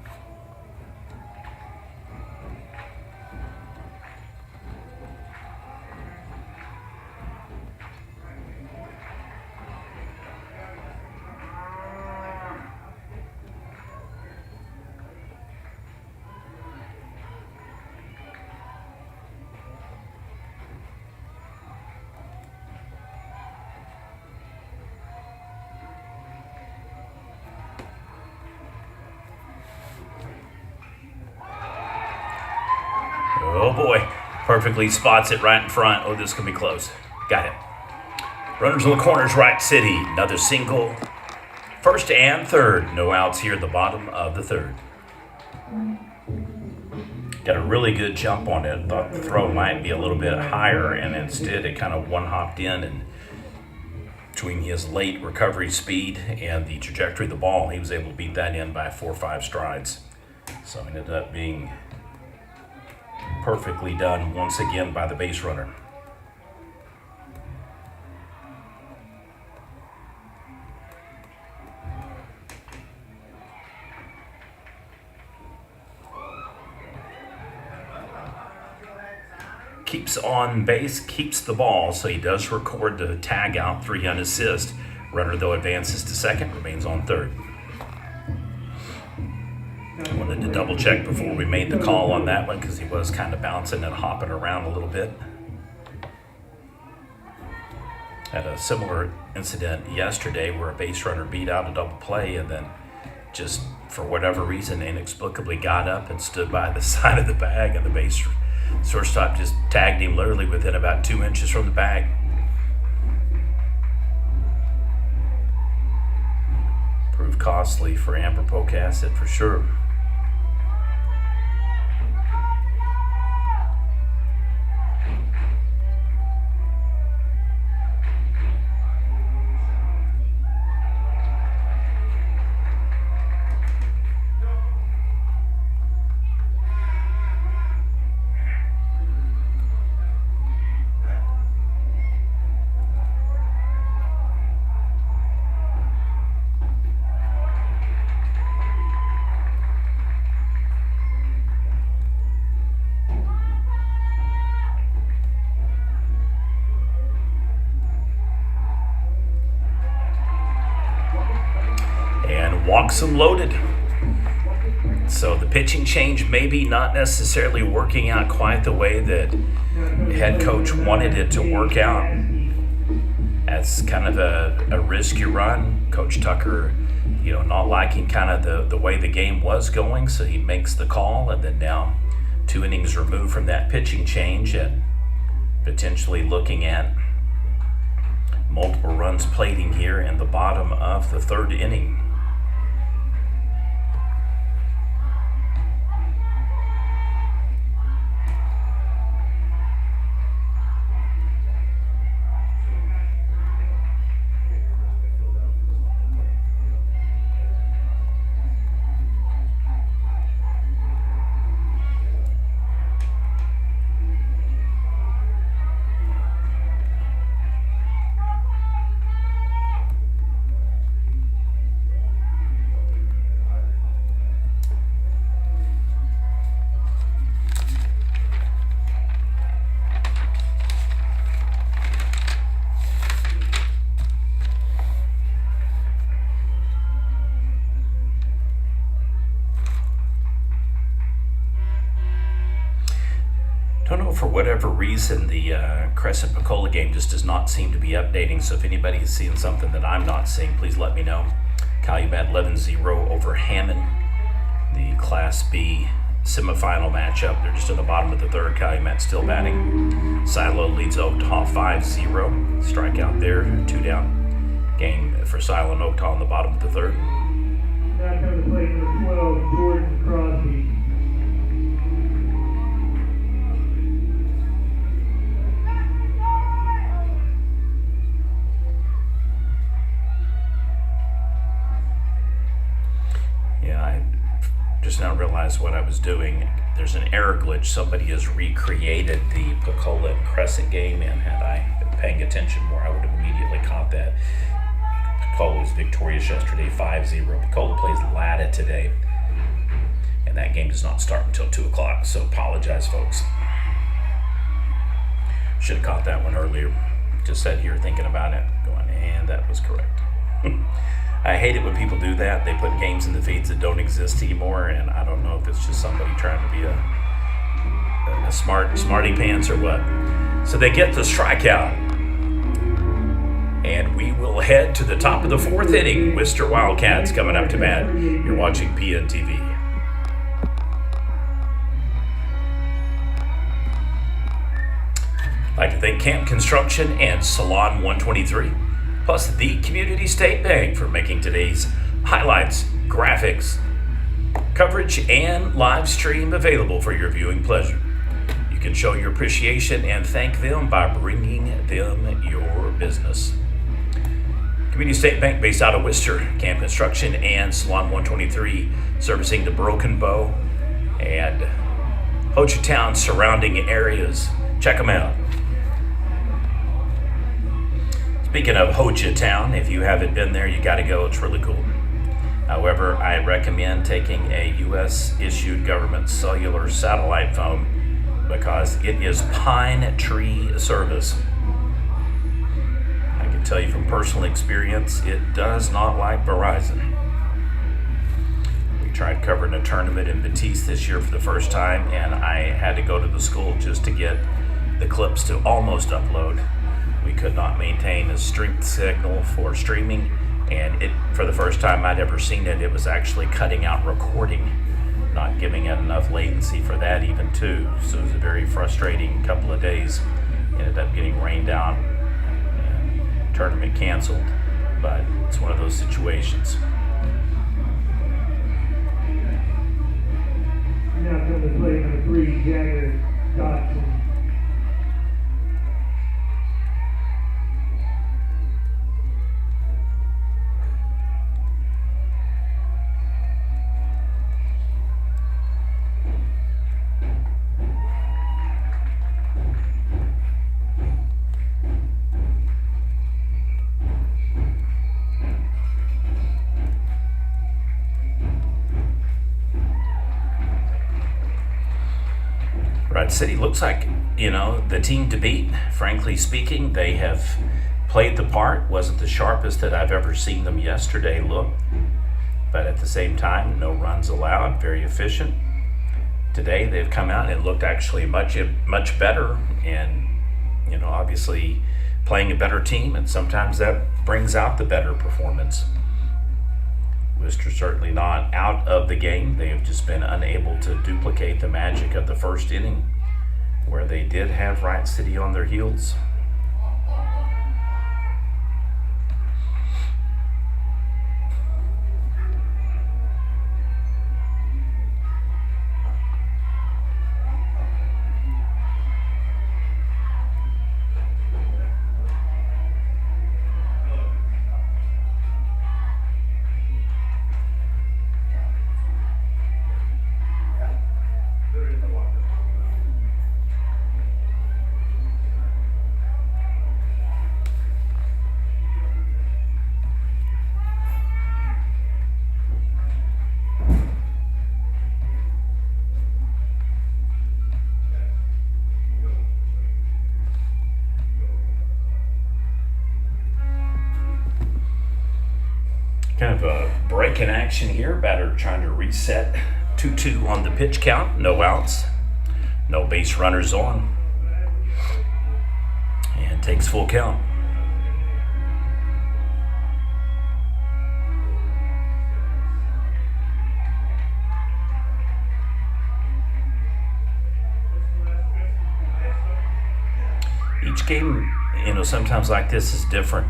Oh boy, perfectly spots it right in front. Oh, this could be close. Got it. Runners in the corners, Wright City. Another single. First and third. No outs here at the bottom of the third. Got a really good jump on it. Thought the throw might be a little bit higher, and instead it kind of one-hopped in and between his late recovery speed and the trajectory of the ball, he was able to beat that in by 4 or 5 strides. So it ended up being perfectly done once again by the base runner. Keeps on base, keeps the ball, so he does record the tag out, 3 unassist. Runner, though, advances to second, remains on third. I wanted to double check before we made the call on that one because he was kind of bouncing and hopping around a little bit. Had a similar incident yesterday where a base runner beat out a double play and then just for whatever reason inexplicably got up and stood by the side of the bag, and the base shortstop just tagged him literally within about 2 inches from the bag. Proved costly for Amber Pocasset for sure. Walks him loaded. So the pitching change maybe not necessarily working out quite the way that head coach wanted it to work out. That's kind of a risk you run. Coach Tucker, not liking kind of the way the game was going, so he makes the call, and then now 2 innings removed from that pitching change and potentially looking at multiple runs plating here in the bottom of the 3rd inning. Don't know, for whatever reason, the Crescent Pecola game just does not seem to be updating. So if anybody is seeing something that I'm not seeing, please let me know. Calumet 11-0 over Hammond, the Class B semifinal matchup. They're just in the bottom of the 3rd. Calumet still batting. Silo leads Oaktaw 5-0. Strikeout there, 2 down. Game for Silo and Oaktaw in the bottom of the 3rd. Now comes to play number 12, Jordan Crosby. Just now realized what I was doing. There's an error glitch. Somebody has recreated the Pecola and Crescent game, and had I been paying attention more, I would have immediately caught that. Pecola was victorious yesterday, 5-0. Pecola plays Latta today, and that game does not start until 2 o'clock, so apologize, folks. Should have caught that one earlier. Just sat here thinking about it, going, and that was correct. I hate it when people do that. They put games in the feeds that don't exist anymore, and I don't know if it's just somebody trying to be a smarty pants or what. So they get the strikeout, and we will head to the top of the 4th inning. Wister Wildcats coming up to bat. You're watching PNTV. I'd like to thank Camp Construction and Salon 123. Plus the Community State Bank for making today's highlights, graphics, coverage, and live stream available for your viewing pleasure. You can show your appreciation and thank them by bringing them your business. Community State Bank based out of Wister, Camp Construction and Salon 123 servicing the Broken Bow and Ho Chi Town surrounding areas. Check them out. Speaking of Ho Chi Town, if you haven't been there, you got to go. It's really cool. However, I recommend taking a U.S. issued government cellular satellite phone because it is pine tree service. I can tell you from personal experience, it does not like Verizon. We tried covering a tournament in Batiste this year for the first time, and I had to go to the school just to get the clips to almost upload. We could not maintain a strength signal for streaming, and it, for the first time I'd ever seen it, it was actually cutting out recording, not giving it enough latency for that even too. So it was a very frustrating couple of days. Ended up getting rained out and tournament canceled, but it's one of those situations. Now come to play number 3, Jagger Dodson. Wright City looks like, the team to beat. Frankly speaking, they have played the part. Wasn't the sharpest that I've ever seen them yesterday look. But at the same time, no runs allowed, very efficient. Today they've come out and looked actually much better and, obviously playing a better team, and sometimes that brings out the better performance. Wister certainly not out of the game. They have just been unable to duplicate the magic of the first inning, where they did have Wright City on their heels. Kind of a break in action here. Batter trying to reset 2-2 on the pitch count. No outs. No base runners on. And takes full count. Each game, sometimes like this is different.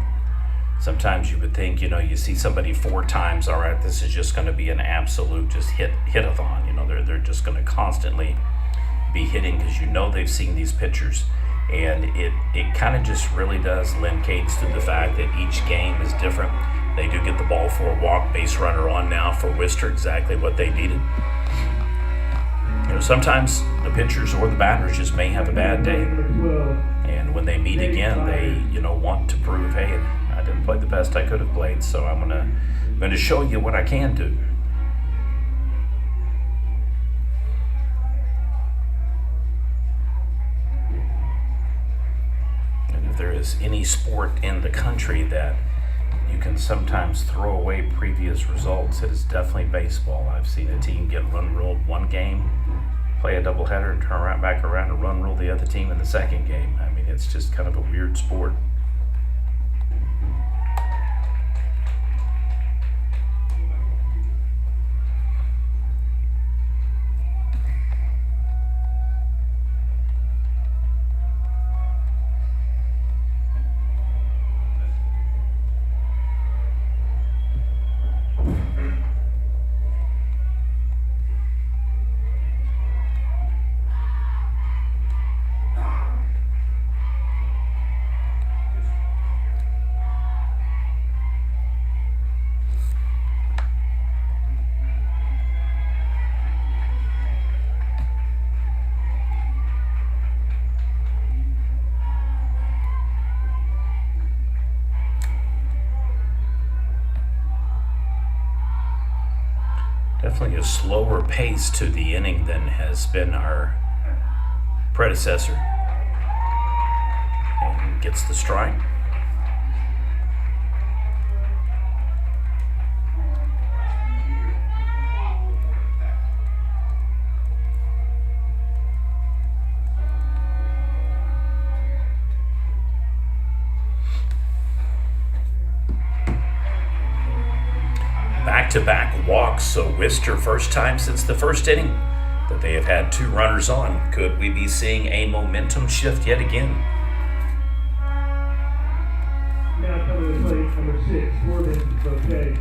Sometimes you would think, you see somebody 4 times, all right, this is just going to be an absolute just hit-a-thon. They're just going to constantly be hitting because they've seen these pitchers. And it kind of just really does lend cadence to the fact that each game is different. They do get the ball for a walk, base runner on now for Wister, exactly what they needed. Sometimes the pitchers or the batters just may have a bad day. And when they meet again, they, want to prove, hey, I didn't play the best I could have played, so I'm gonna show you what I can do. And if there is any sport in the country that you can sometimes throw away previous results, it is definitely baseball. I've seen a team get run ruled one game, play a doubleheader, and turn right back around and run rule the other team in the second game. I mean, it's just kind of a weird sport. Definitely a slower pace to the inning than has been our predecessor. And gets the strike. Back-to-back walks, so Wister, first time since the first inning that they have had 2 runners on. Could we be seeing a momentum shift yet again? Now coming to plate, number 6, Corbin Bouquet.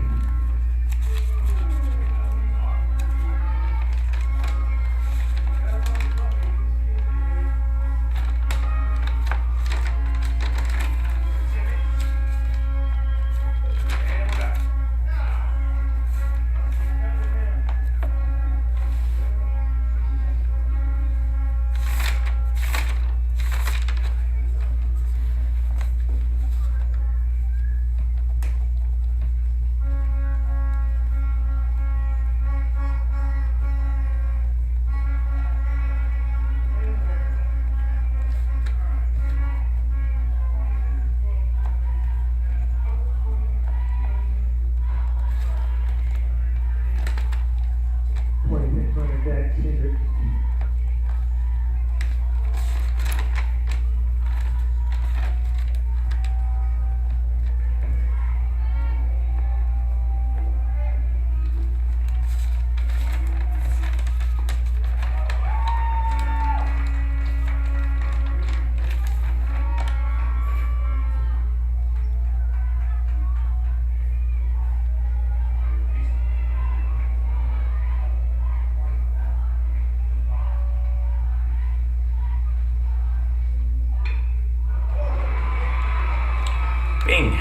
Bing,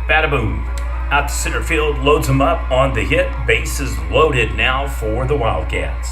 bada boom. Out to center field, loads him up on the hit. Bases loaded now for the Wildcats.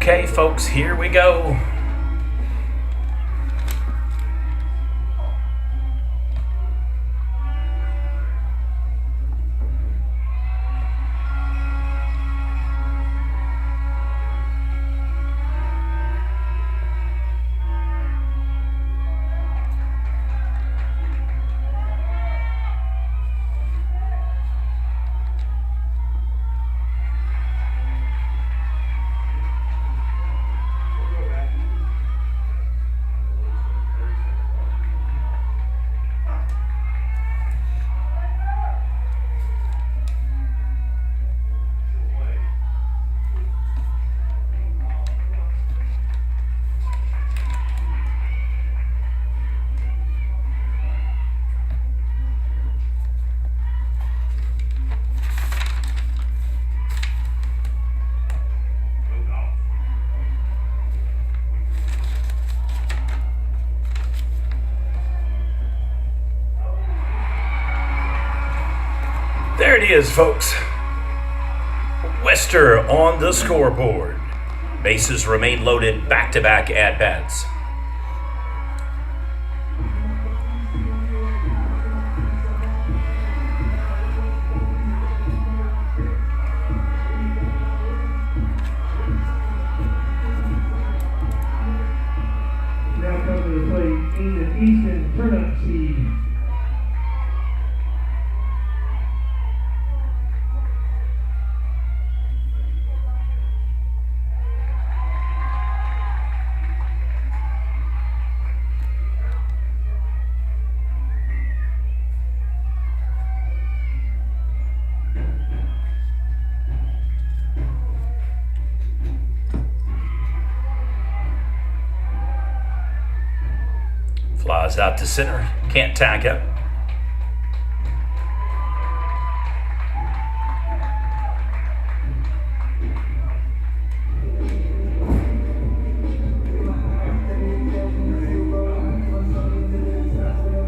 Okay, folks, here we go. There it is, folks. Wister on the scoreboard. Bases remain loaded, back-to-back at-bats. Draws out to center. Can't tack it.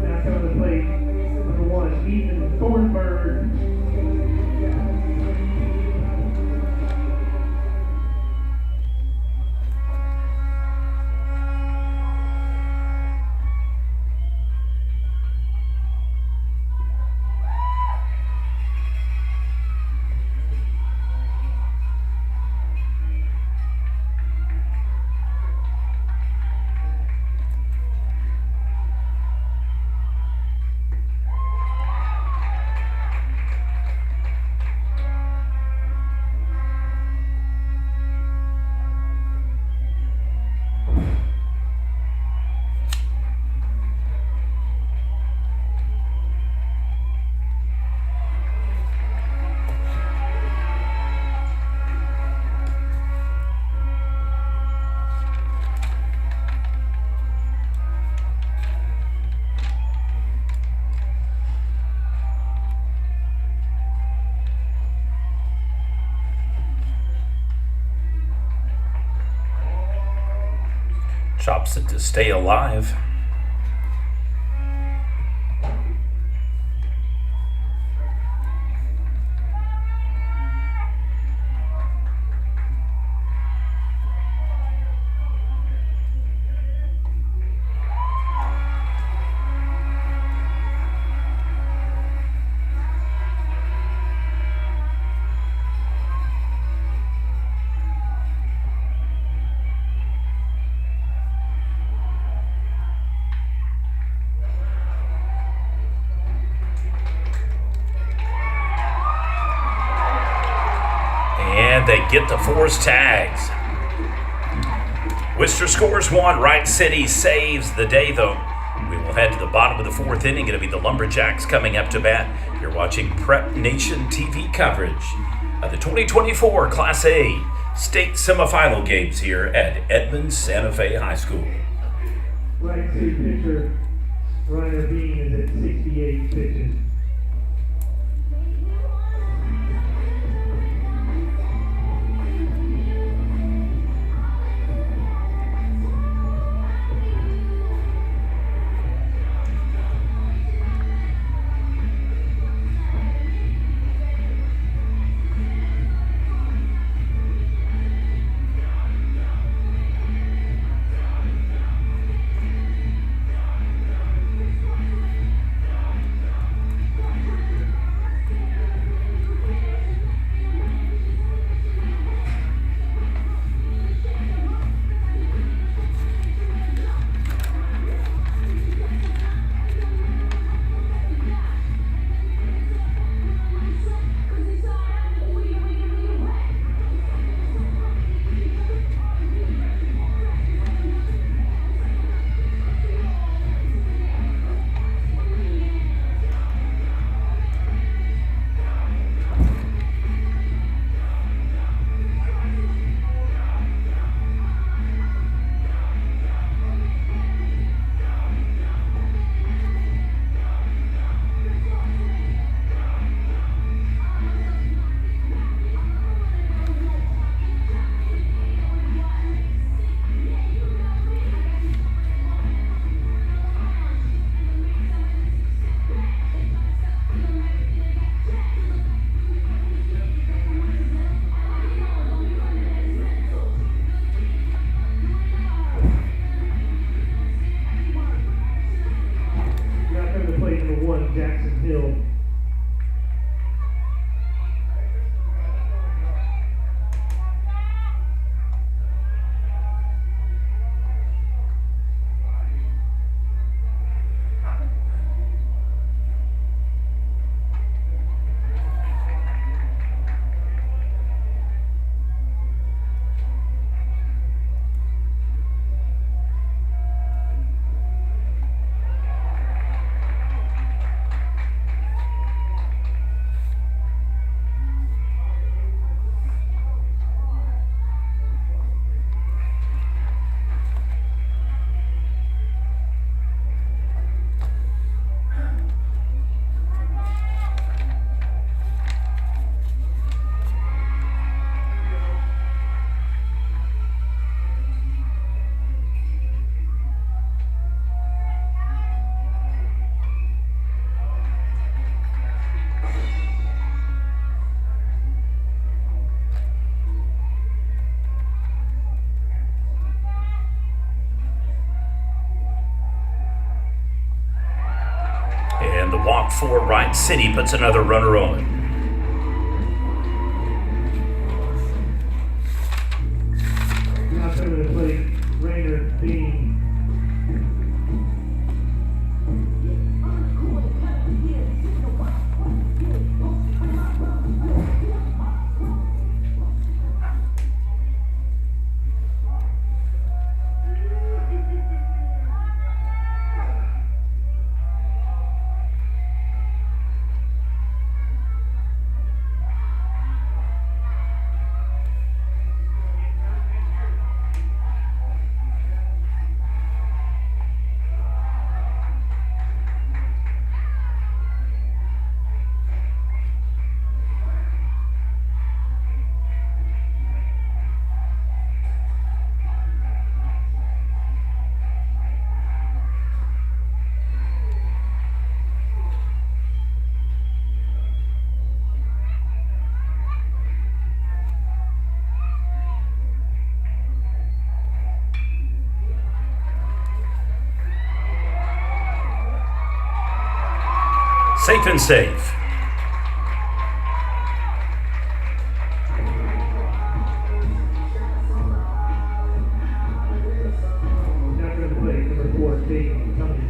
Now coming to play number 1, Ethan Thornburg. Chops it to stay alive. And they get the force tags. Wister scores 1. Wright City saves the day, though. We will head to the bottom of the 4th inning. Going to be the Lumberjacks coming up to bat. You're watching Prep Nation TV coverage of the 2024 Class A state semifinal games here at Edmond Santa Fe High School. Wright City pitcher Ryder Bean is at 68 pitches. Jackson Hill. And the walk for Wright City puts another runner on. Now coming to play, Rainer Dean. Safe and safe. Now coming to play, number 4, Dayton Cummings.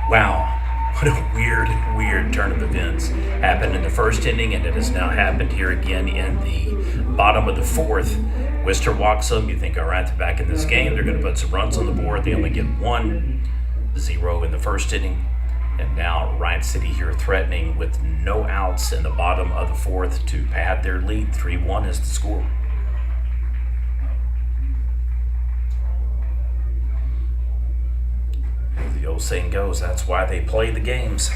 Wow, what a weird turn of events happened in the first inning, and it has now happened here again in the bottom of the fourth. Wister walks them. You think, all right, they're back in this game. They're going to put some runs on the board. They only get 1-0 in the first inning. And now Wright City here threatening with no outs in the bottom of the fourth to pad their lead. 3-1 is the score. The old saying goes, that's why they play the games.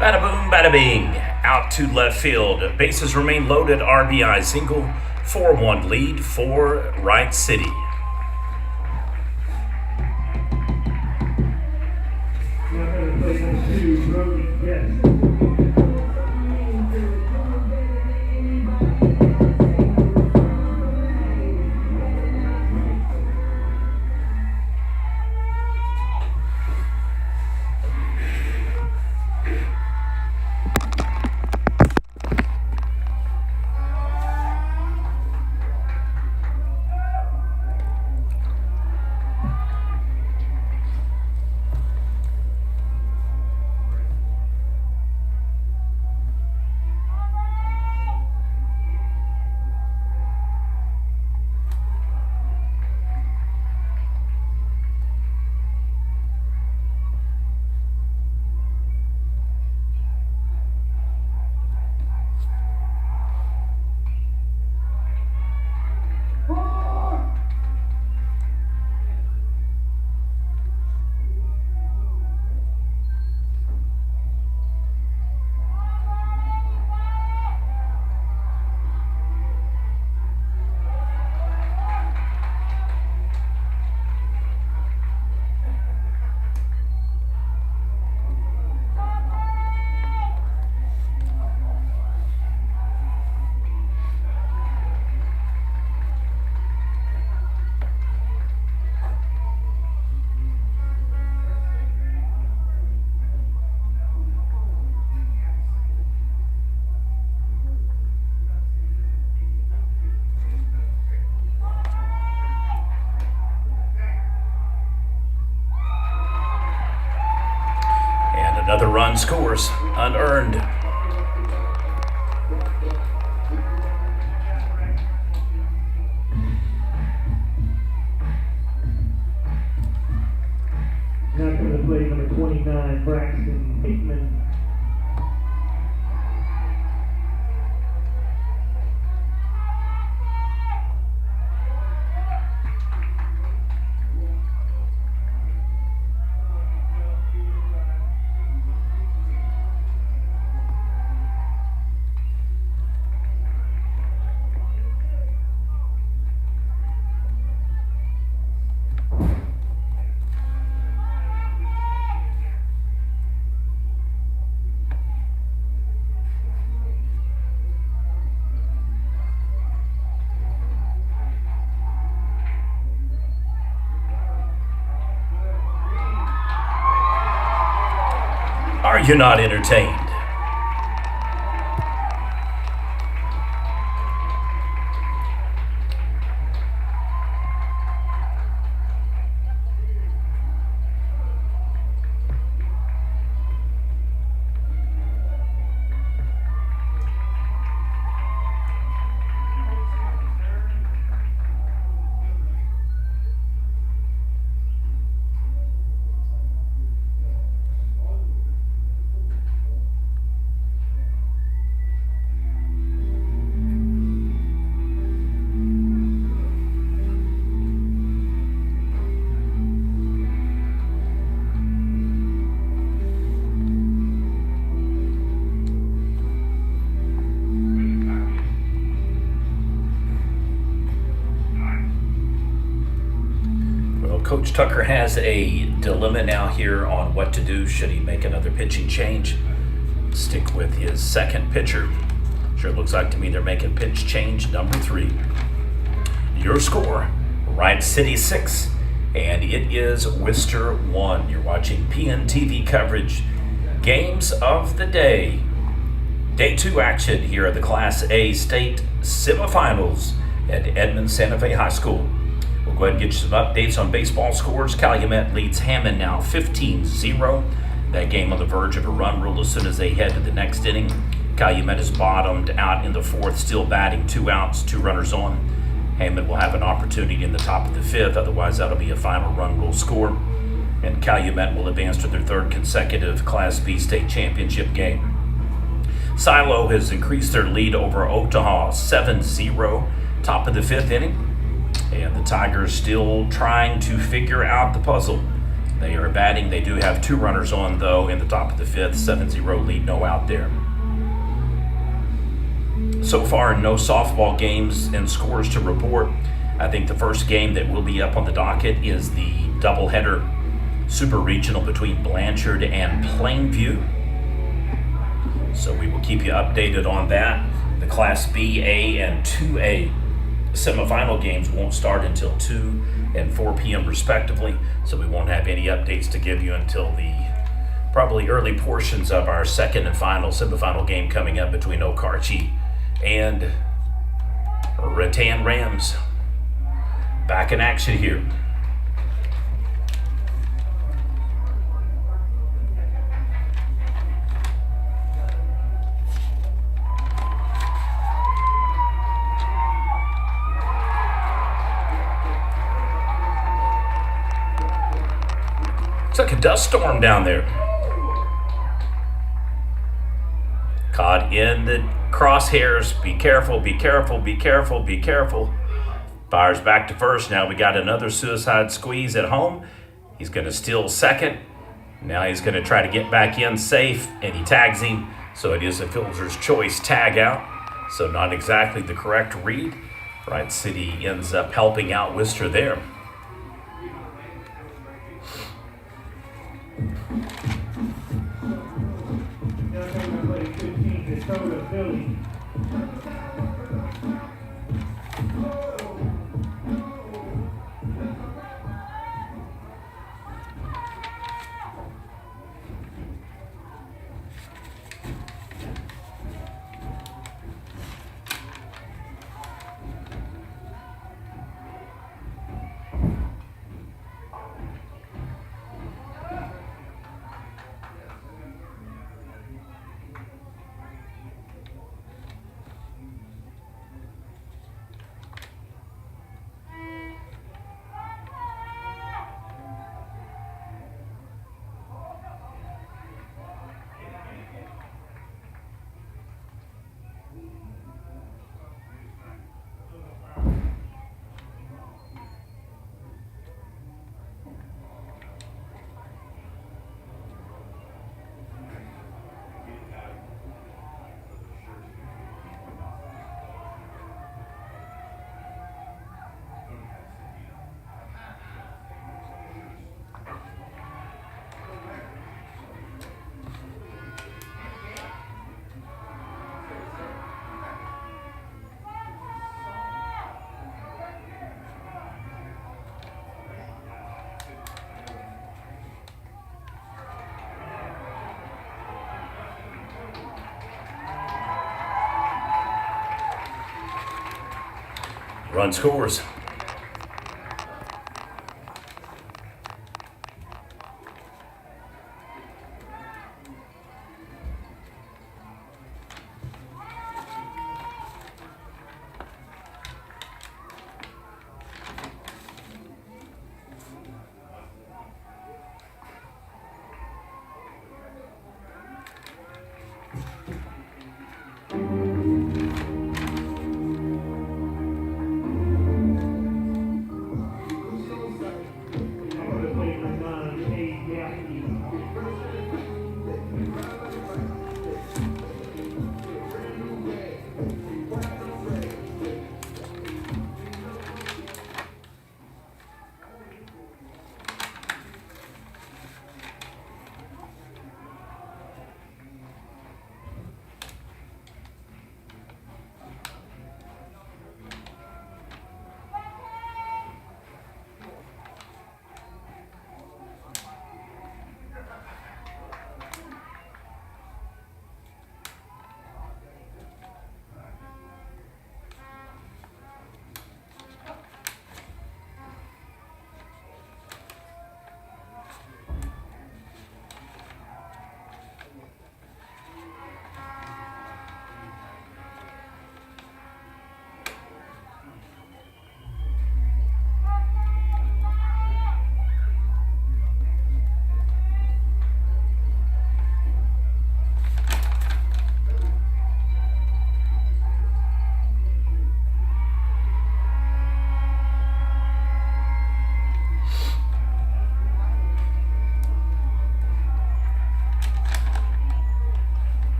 Bada boom, bada bing. Out to left field. Bases remain loaded. RBI single. 4-1 lead for Wright City. play number 2, Brody Guest. Another run scores, unearned. Now coming to play number 29, Braxton Hickman. Are you not entertained? Coach Tucker has a dilemma now here on what to do. Should he make another pitching change? Stick with his second pitcher. Sure looks like to me they're making pitch change number 3. Your score, Wright City 6, and it is Wister 1. You're watching PNTV coverage, games of the day. Day 2 action here at the Class A State Semifinals at Edmond Santa Fe High School. We'll go ahead and get you some updates on baseball scores. Calumet leads Hammond now 15-0. That game on the verge of a run rule as soon as they head to the next inning. Calumet is bottomed out in the 4th, still batting 2 outs, 2 runners on. Hammond will have an opportunity in the top of the 5th, otherwise that'll be a final run rule score. And Calumet will advance to their 3rd consecutive Class B state championship game. Silo has increased their lead over Otaha 7-0, top of the 5th inning. And the Tigers still trying to figure out the puzzle. They are batting. They do have 2 runners on, though, in the top of the 5th. 7-0 lead, no out there. So far, no softball games and scores to report. I think the first game that will be up on the docket is the doubleheader super regional between Blanchard and Plainview. So we will keep you updated on that. The Class B, A, and 2A semifinal games won't start until 2 and 4 p.m. respectively, so we won't have any updates to give you until the probably early portions of our second and final semifinal game coming up between Okarche and Rattan Rams. Back in action here. It's like a dust storm down there. Caught in the crosshairs. Be careful, be careful, be careful, be careful. Fires back to first. Now we got another suicide squeeze at home. He's going to steal second. Now he's going to try to get back in safe, and he tags him. So it is a fielder's choice tag out. So not exactly the correct read. Wright City ends up helping out Wister there. Now coming to play 15, Dakota Philly. Run scores.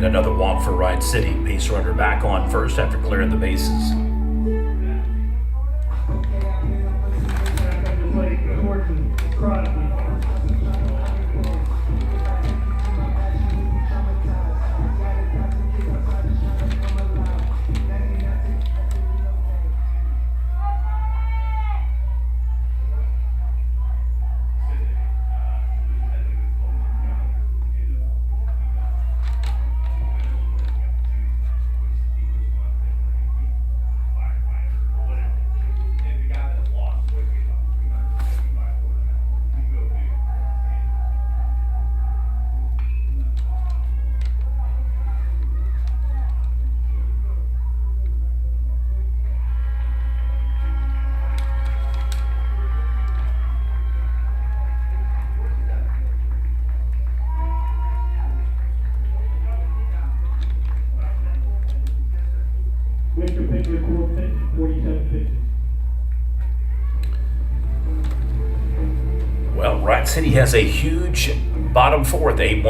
another walk for Wright City. Base runner back on first after clearing the bases. Wister pitcher, 47 pitches. Well, Wright City has a huge bottom fourth, 8-1.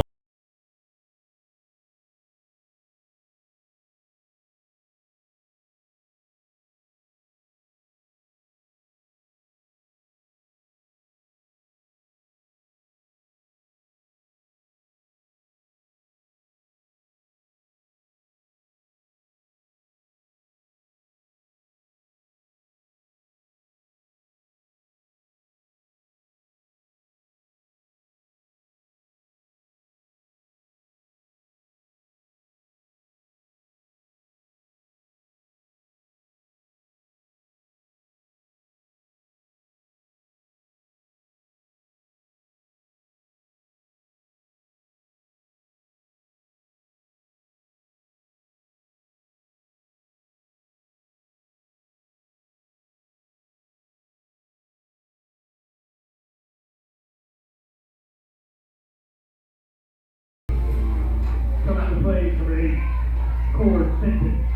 Coming to play, number 8, Cord Fenton.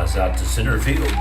pass out to center field.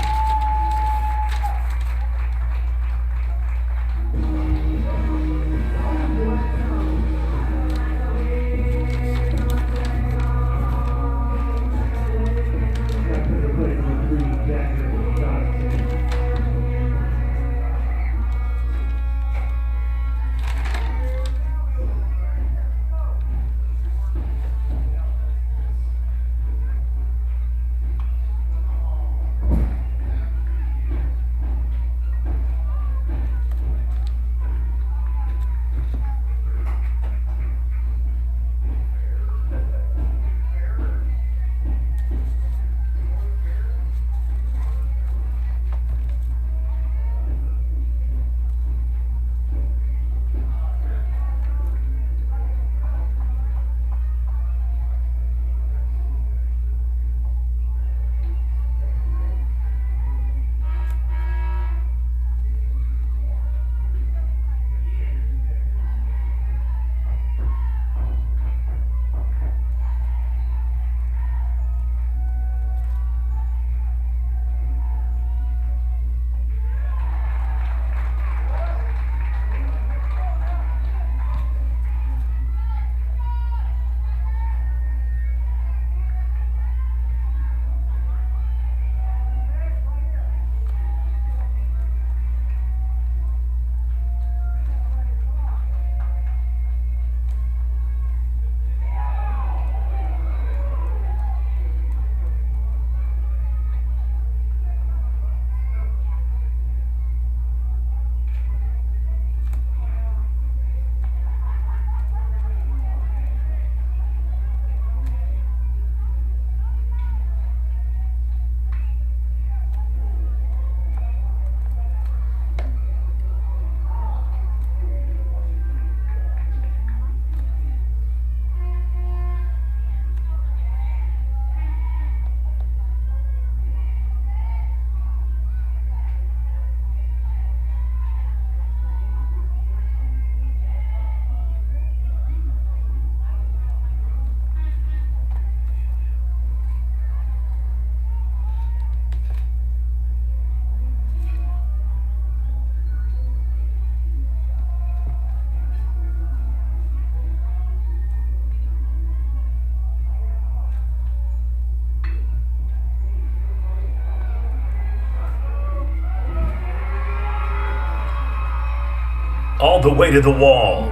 All the way to the wall.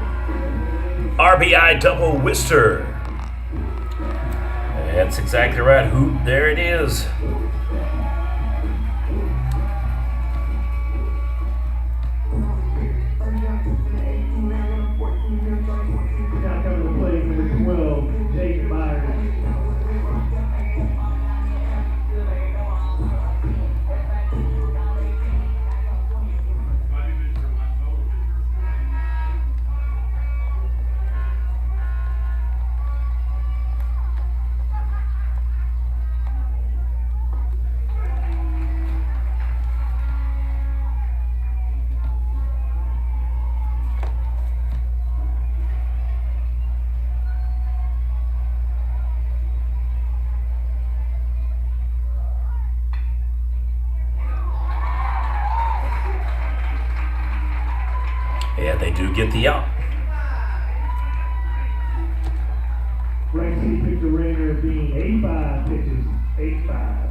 RBI double Wister. That's exactly right. There it is. Now coming to play number 12, Jake Myers. Yeah, they do get the out. Wright picked the Raider being 85 pitches, 85.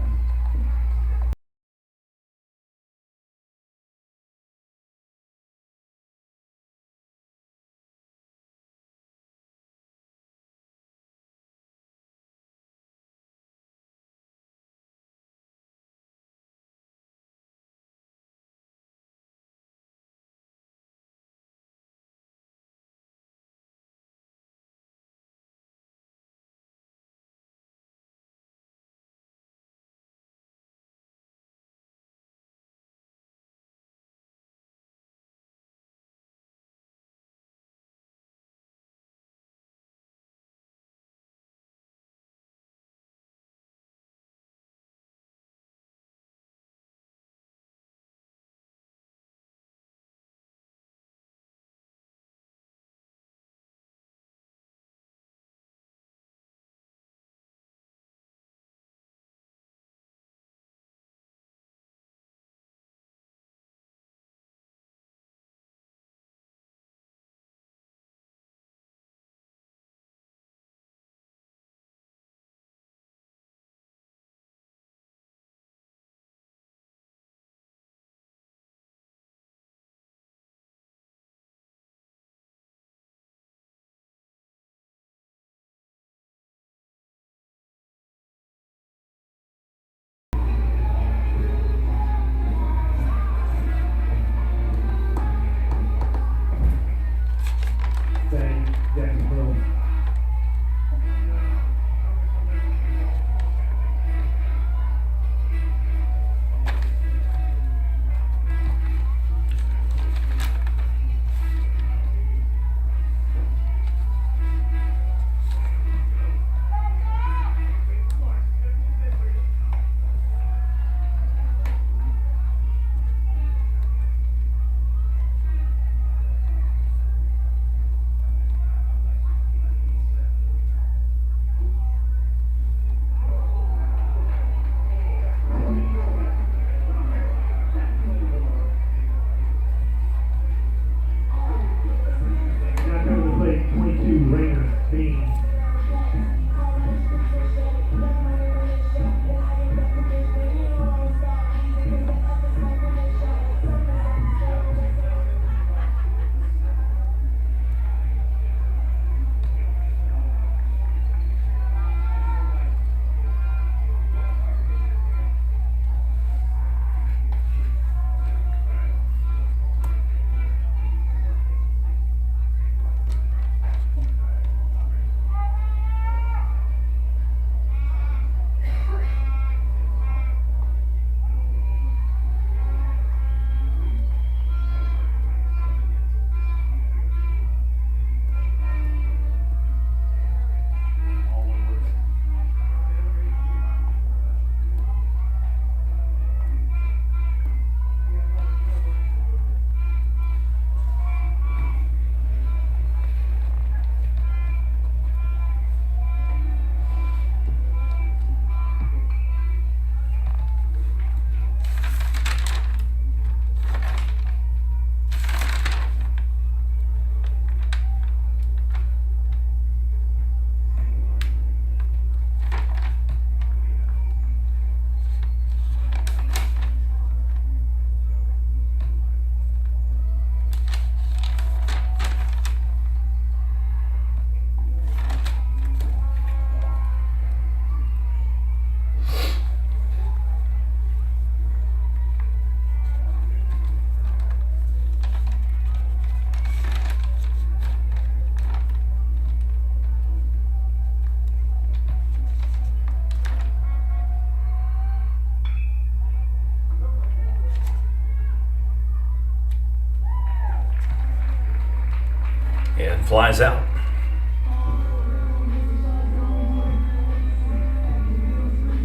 Flies out.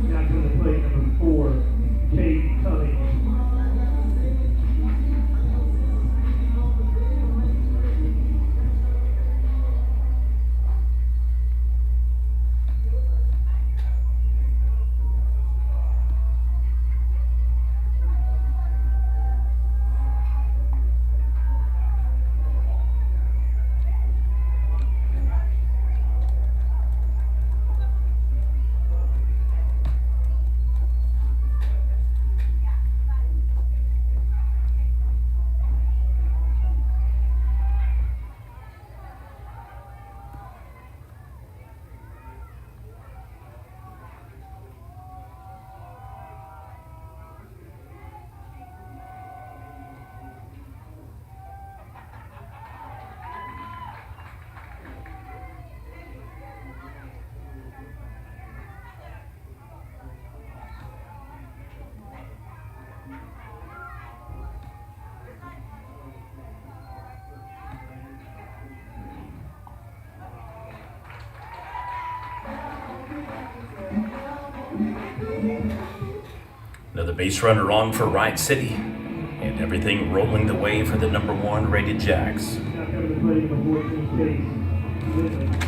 Now to the plate number 4, Kate Cummings. Another base runner on for Wright City, and everything rolling the way for the number 1 rated Jacks. Now coming to plate number 14, Chase Whitman.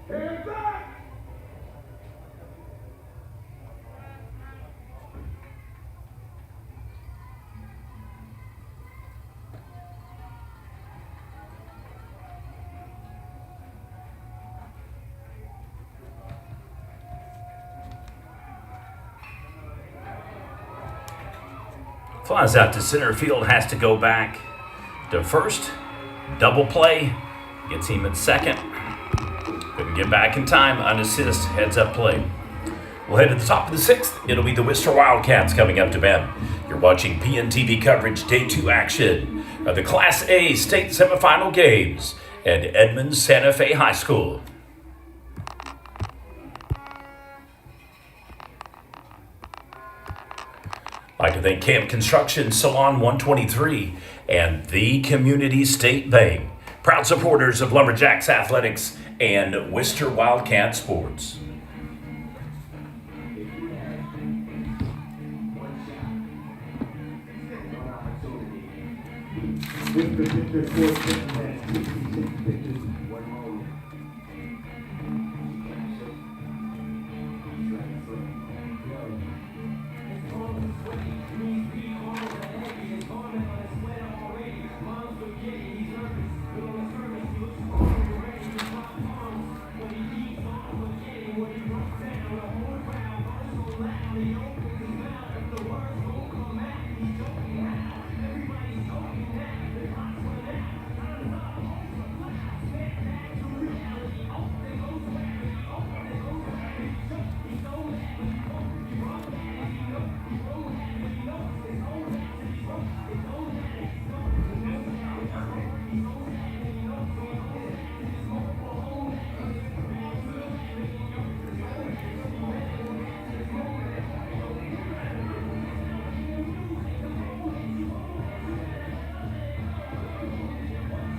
Hands up! Flies out to center field, has to go back to first. Double play, gets him at second. Couldn't get back in time, unassist, heads up play. We'll head to the top of the 6th. It'll be the Wister Wildcats coming up to bat. You're watching PNTV coverage, Day 2 action of the Class A state semifinal games at Edmond Santa Fe High School. I'd like to thank Camp Construction, Salon 123, and the Community State Bank, proud supporters of Lumberjacks Athletics and Wister Wildcat Sports. Wister pitcher 4 pitches at 66 pitches.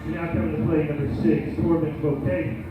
Now coming to play number 6, Corbin Bouquet.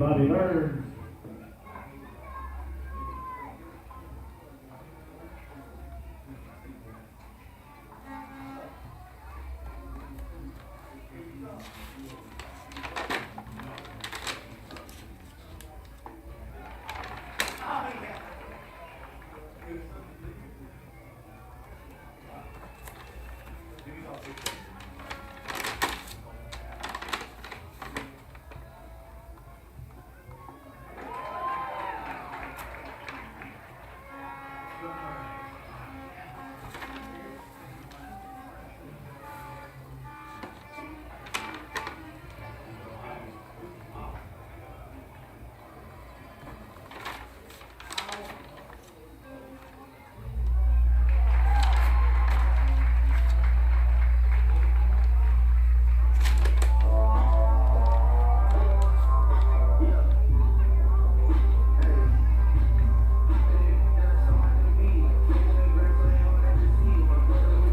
Bobby Burns.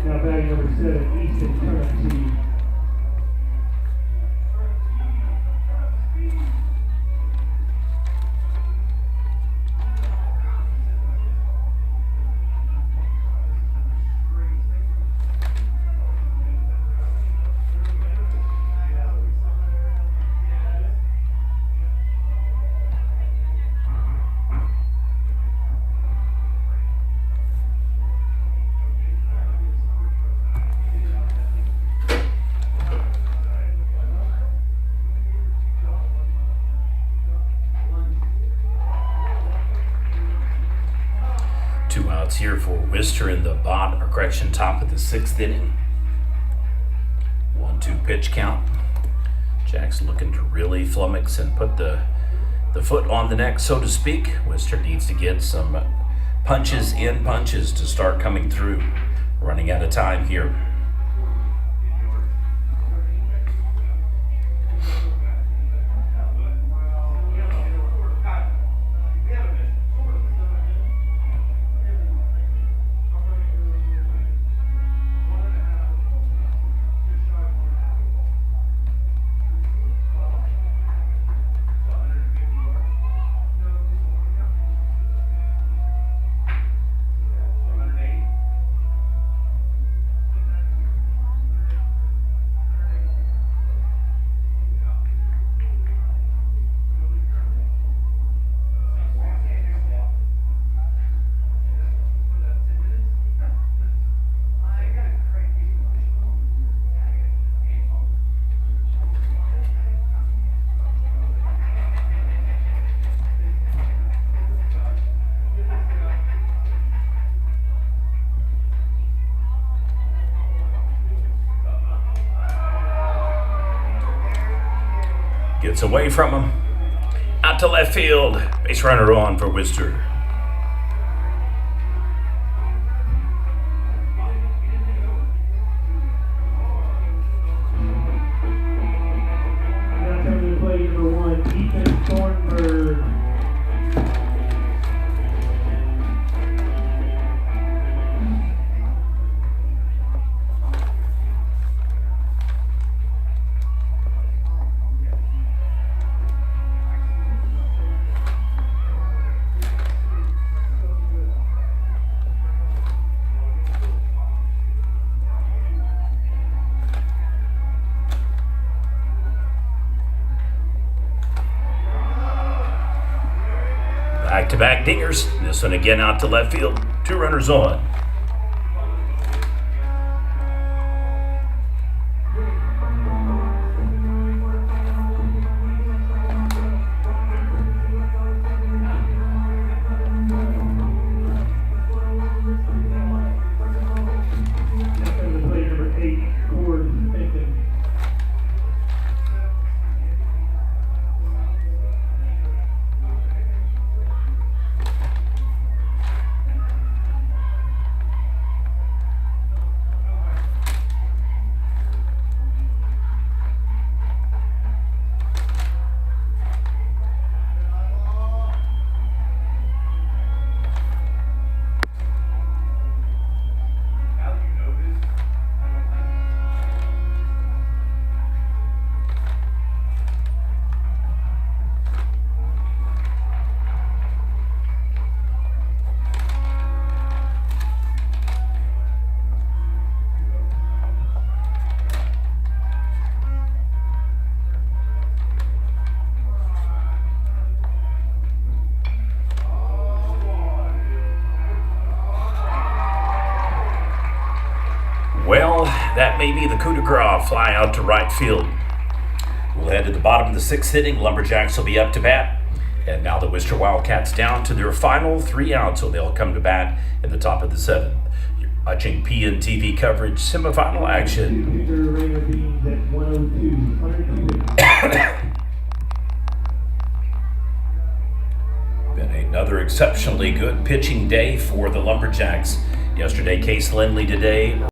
Now batting number 7, Easton Currency. Two outs here for Wister in the top of the 6th inning. 1-2 pitch count. Jack's looking to really flummox and put the foot on the neck, so to speak. Wister needs to get some punches to start coming through. Running out of time here. Gets away from him. Out to left field. Base runner on for Wister. Now coming to play number 1, Ethan Thornburg. Back-to-back dingers. This one again out to left field. 2 runners on. that may be the coup de grace. Fly out to right field. We'll head to the bottom of the 6th inning. Lumberjacks will be up to bat. And now the Wister Wildcats down to their final 3 outs, so they'll come to bat in the top of the 7th. You're watching PNTV coverage, semifinal action. Victor Rainer Beans at 102. Been another exceptionally good pitching day for the Lumberjacks. Yesterday, Case Lindley. Today,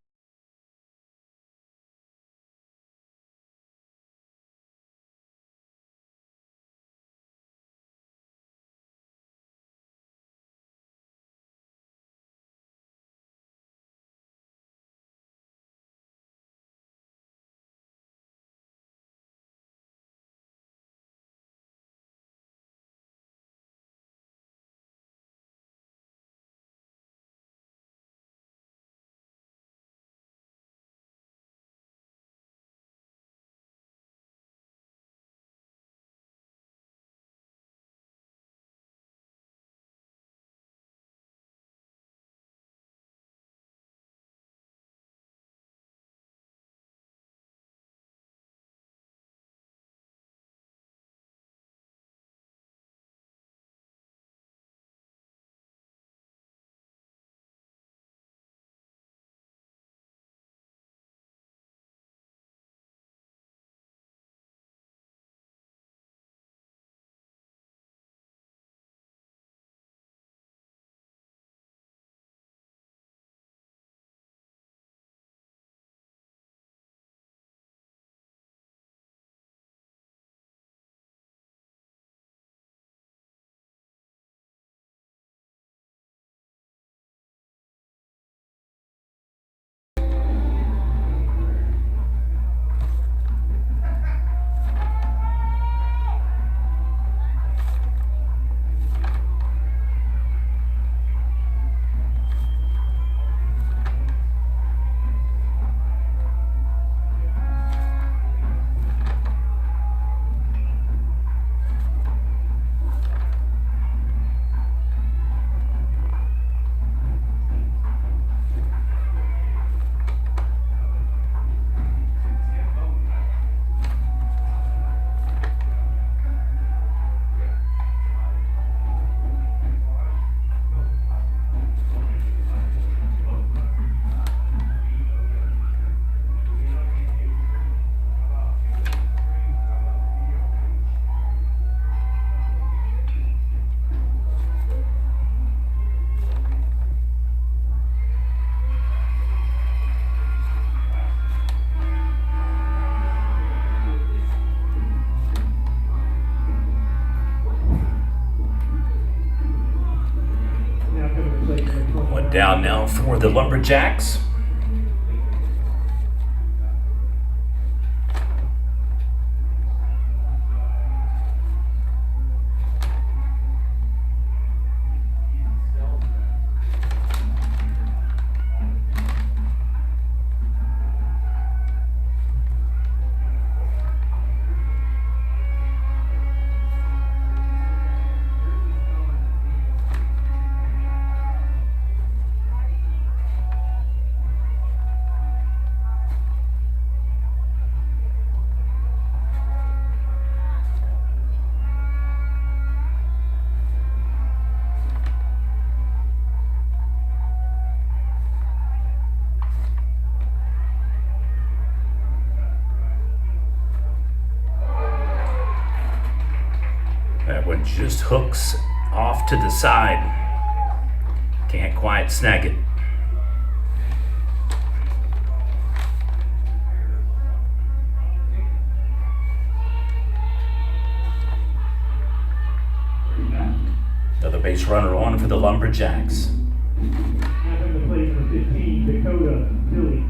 one down now for the Lumberjacks. That one just hooks off to the side. Can't quite snag it. Another base runner on for the Lumberjacks. Now come to play for 15, Dakota Tilly.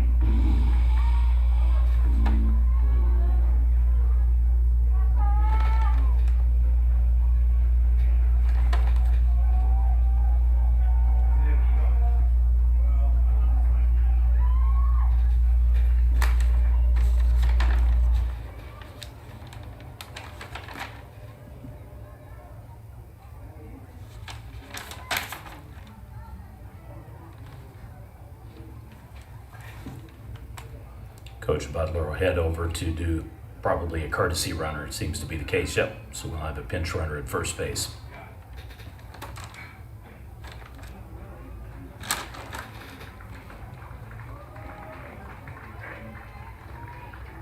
Coach Butler will head over to do probably a courtesy runner. It seems to be the case. Yep. So we'll have a pinch runner at first base.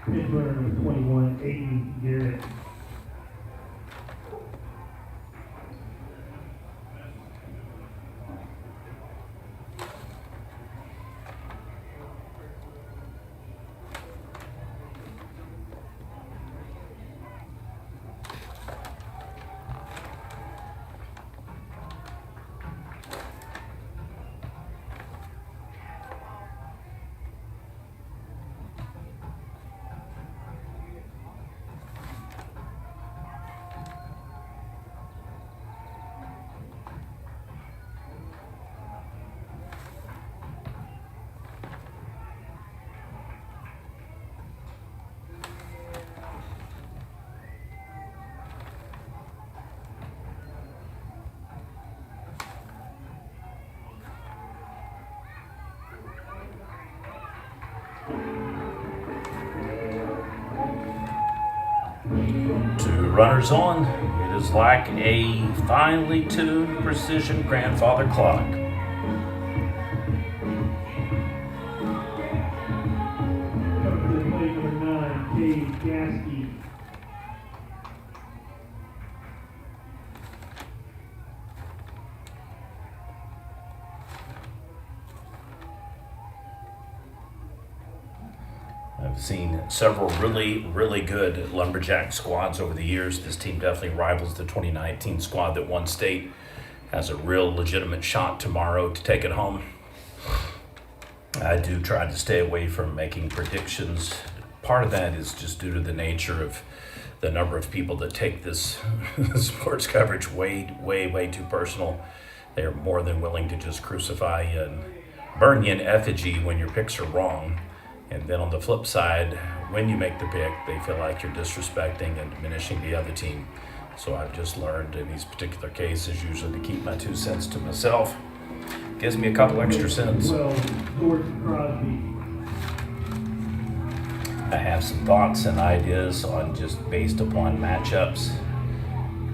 Pinch runner number 21, Aiden Garrett. Two runners on. It is like a finely tuned precision grandfather clock. Coming to the plate, number 9, Dave Gasky. I've seen several really good Lumberjack squads over the years. This team definitely rivals the 2019 squad that won state. Has a real legitimate shot tomorrow to take it home. I do try to stay away from making predictions. Part of that is just due to the nature of the number of people that take this sports coverage way too personal. They are more than willing to just crucify you and burn you in effigy when your picks are wrong. And then on the flip side, when you make the pick, they feel like you're disrespecting and diminishing the other team. So I've just learned in these particular cases usually to keep my 2 cents to myself. Gives me a couple extra cents. 12, Jordan Crosby. I have some thoughts and ideas on just based upon matchups.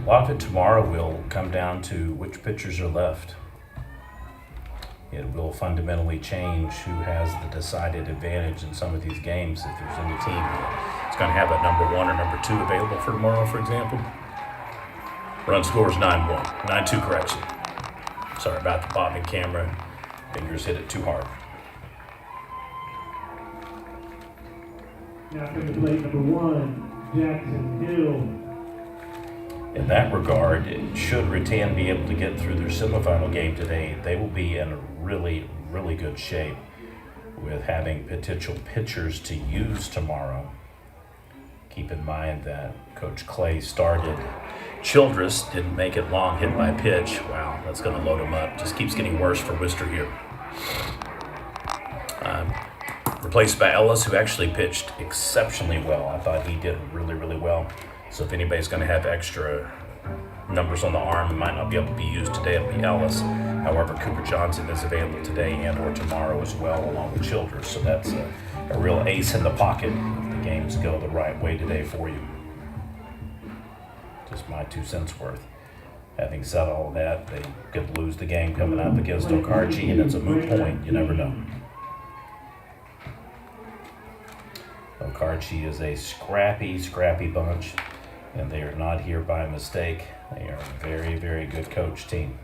A lot of it tomorrow will come down to which pitchers are left. It will fundamentally change who has the decided advantage in some of these games. If there's any team that's going to have a number 1 or number 2 available for tomorrow, for example. Run scores 9-1, 9-2 correction. Sorry about the bobbing camera. Fingers hit it too hard. Now coming to plate, number 1, Jackson Hill. In that regard, should Rattan be able to get through their semifinal game today, they will be in a really good shape with having potential pitchers to use tomorrow. Keep in mind that Coach Clay started Childress, didn't make it long, hit by pitch. Wow, that's going to load him up. Just keeps getting worse for Wister here. Replaced by Ellis, who actually pitched exceptionally well. I thought he did really well. So if anybody's going to have extra numbers on the arm and might not be able to be used today, it'll be Ellis. However, Cooper Johnson is available today and or tomorrow as well, along with Childress. So that's a real ace in the pocket if the games go the right way today for you. Just my 2 cents worth. Having said all of that, they could lose the game coming up against Okarchi, and it's a moot point. You never know. Okarchi is a scrappy bunch, and they are not here by mistake. They are a very good coach team.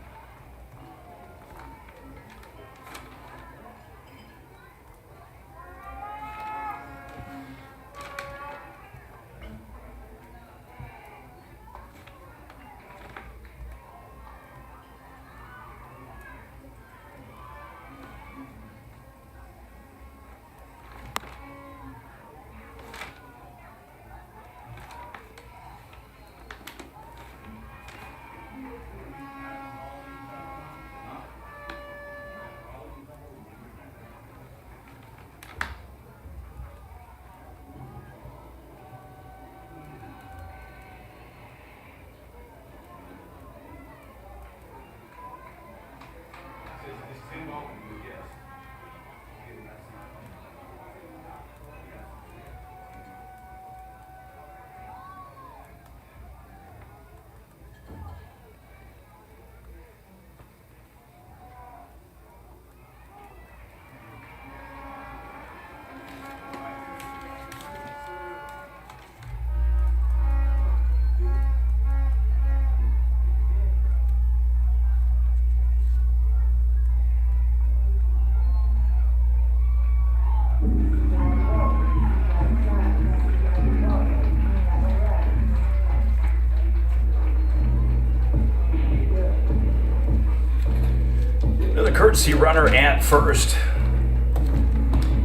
emergency runner at first.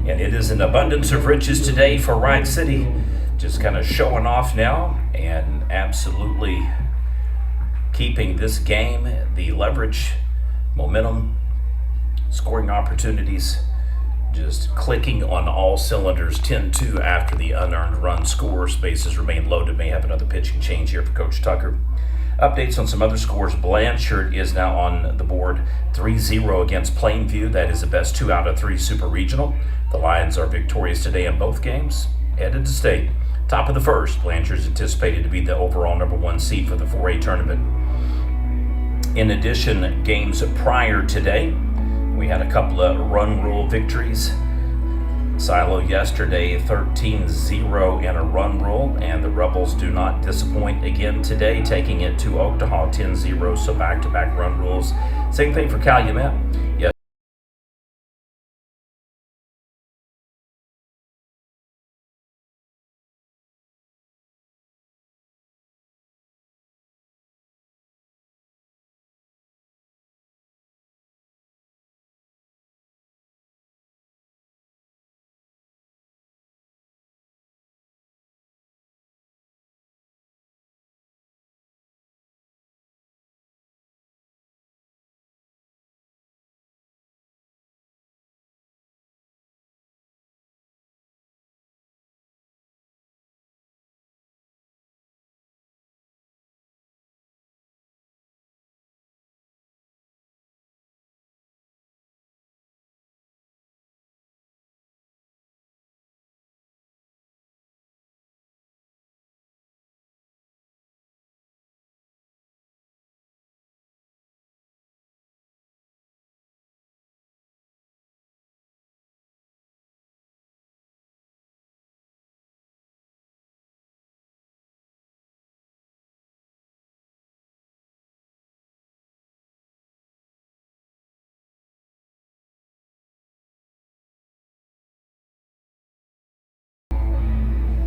And it is an abundance of riches today for Wright City. Just kind of showing off now and absolutely keeping this game, the leverage, momentum, scoring opportunities, just clicking on all cylinders. 10-2 after the unearned run scores. Bases remain loaded. May have another pitching change here for Coach Tucker. Updates on some other scores. Blanchard is now on the board 3-0 against Plainview. That is the best 2 out of 3 Super Regional. The Lions are victorious today in both games. Headed to state. Top of the first. Blanchard is anticipated to be the overall number 1 seed for the 4A tournament. In addition, games prior today, we had a couple of run rule victories. Silo yesterday 13-0 in a run rule, and the Rebels do not disappoint again today, taking it to Oaktaha 10-0, so back-to-back run rules. Same thing for Calumet. Yes.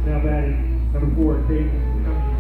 Now batting, number 4, Dayton Cummings.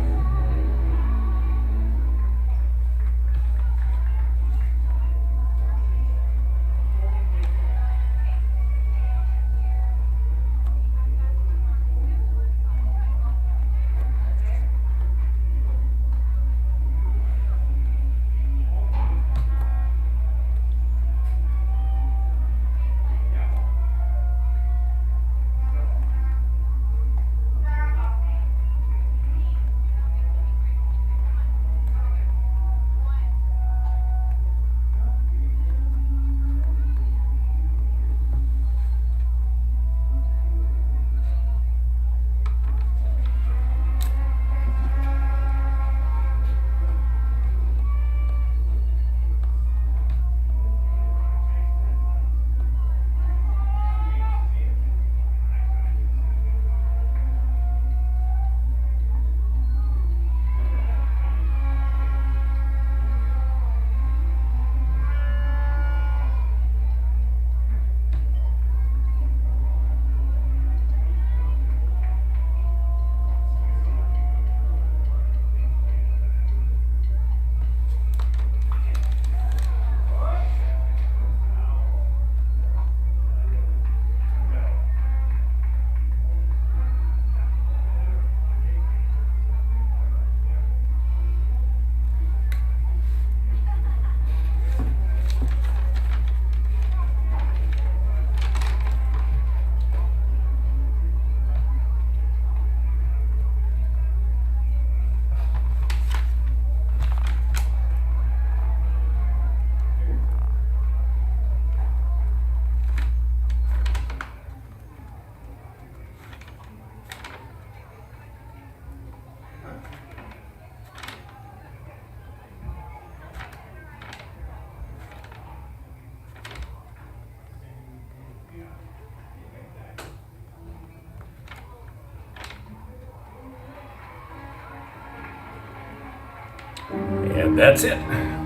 And that's it.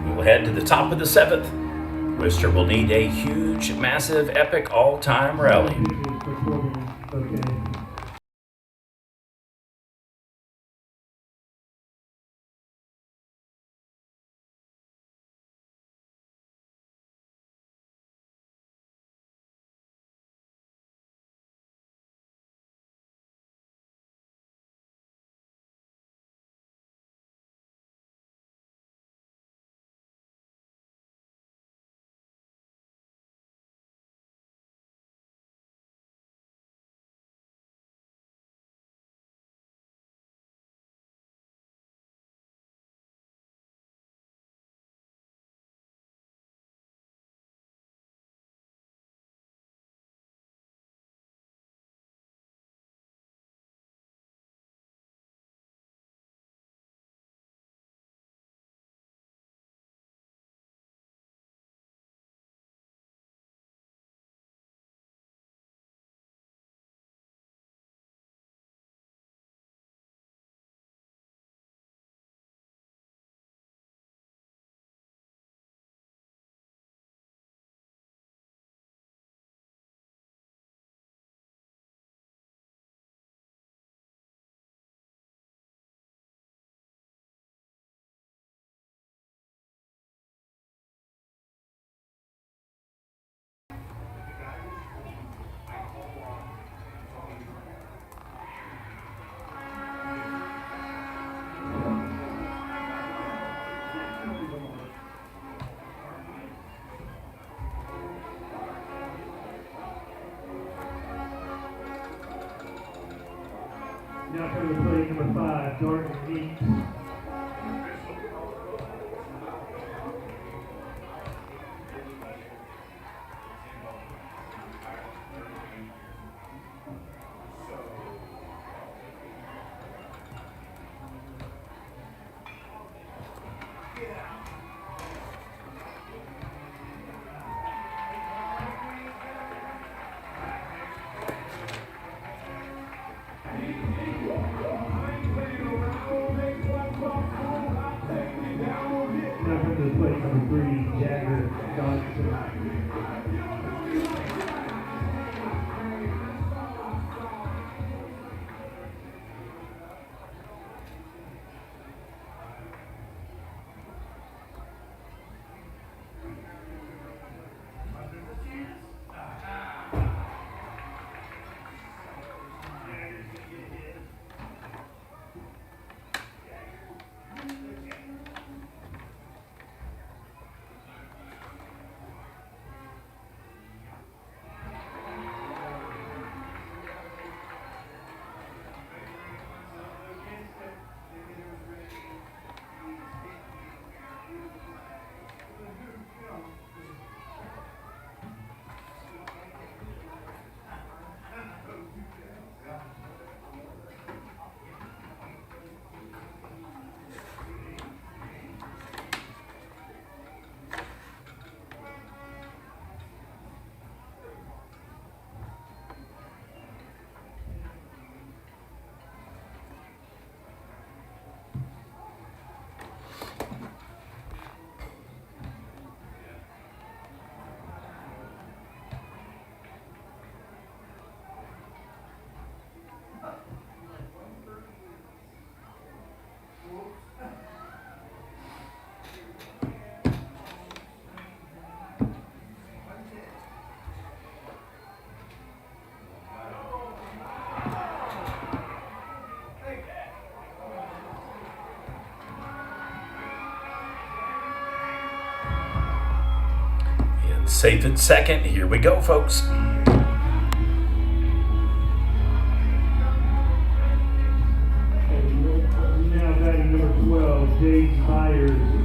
We will head to the top of the 7th. Wister will need a huge, massive, epic, all-time rally. Okay. Now coming to play number 5, Jordan Meeks. Now coming to play number 3, Jagger Johnson. Safe at second. Here we go, folks. Now batting number 12, James Myers.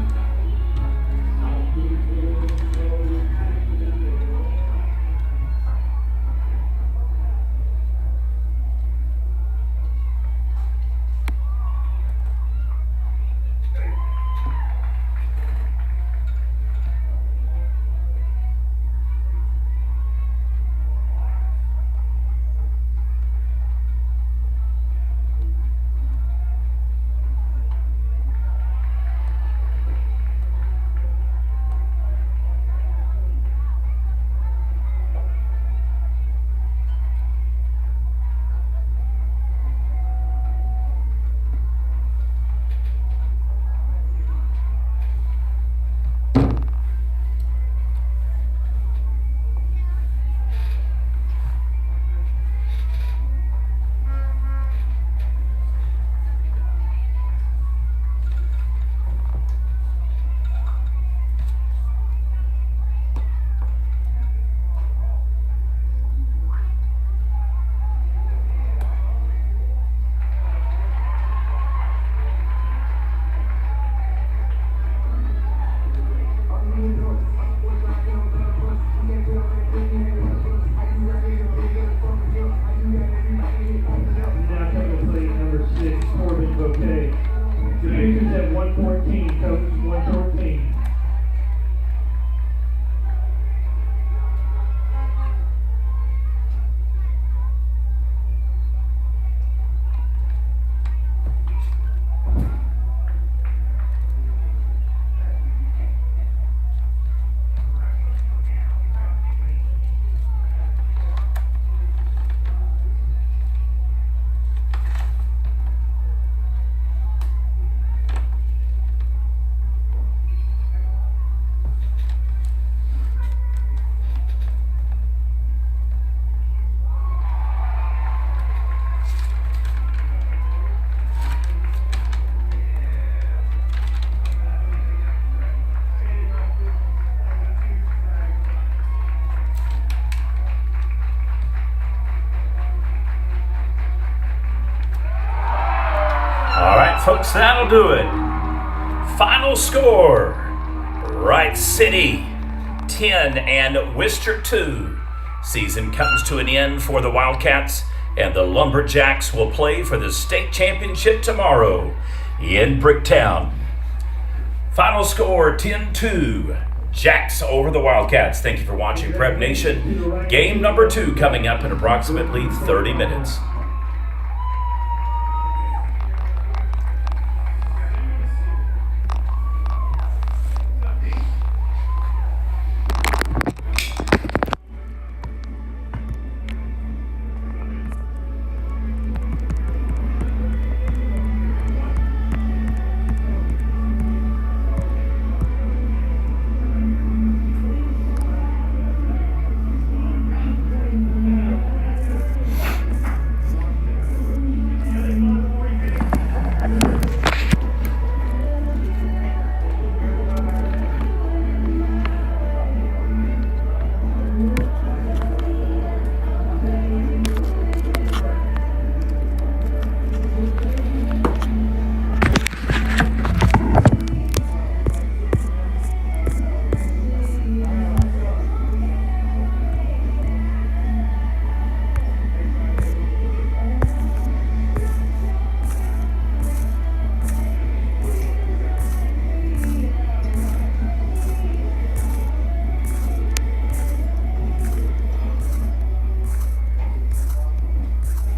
folks, that'll do it. Final score, Wright City 10 and Wister 2. Season comes to an end for the Wildcats, and the Lumberjacks will play for the state championship tomorrow in Bricktown. Final score 10-2. Jacks over the Wildcats. Thank you for watching, Prep Nation. Game number 2 coming up in approximately 30 minutes.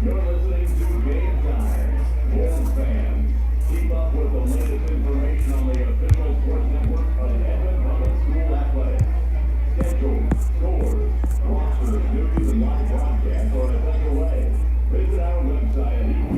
You're listening to Game Time. Wolves fans, keep up with the latest information on the official sports network of Edmond Public School Athletics. Schedules, scores, rosters, duties, and live broadcasts are in a better way. Visit our website at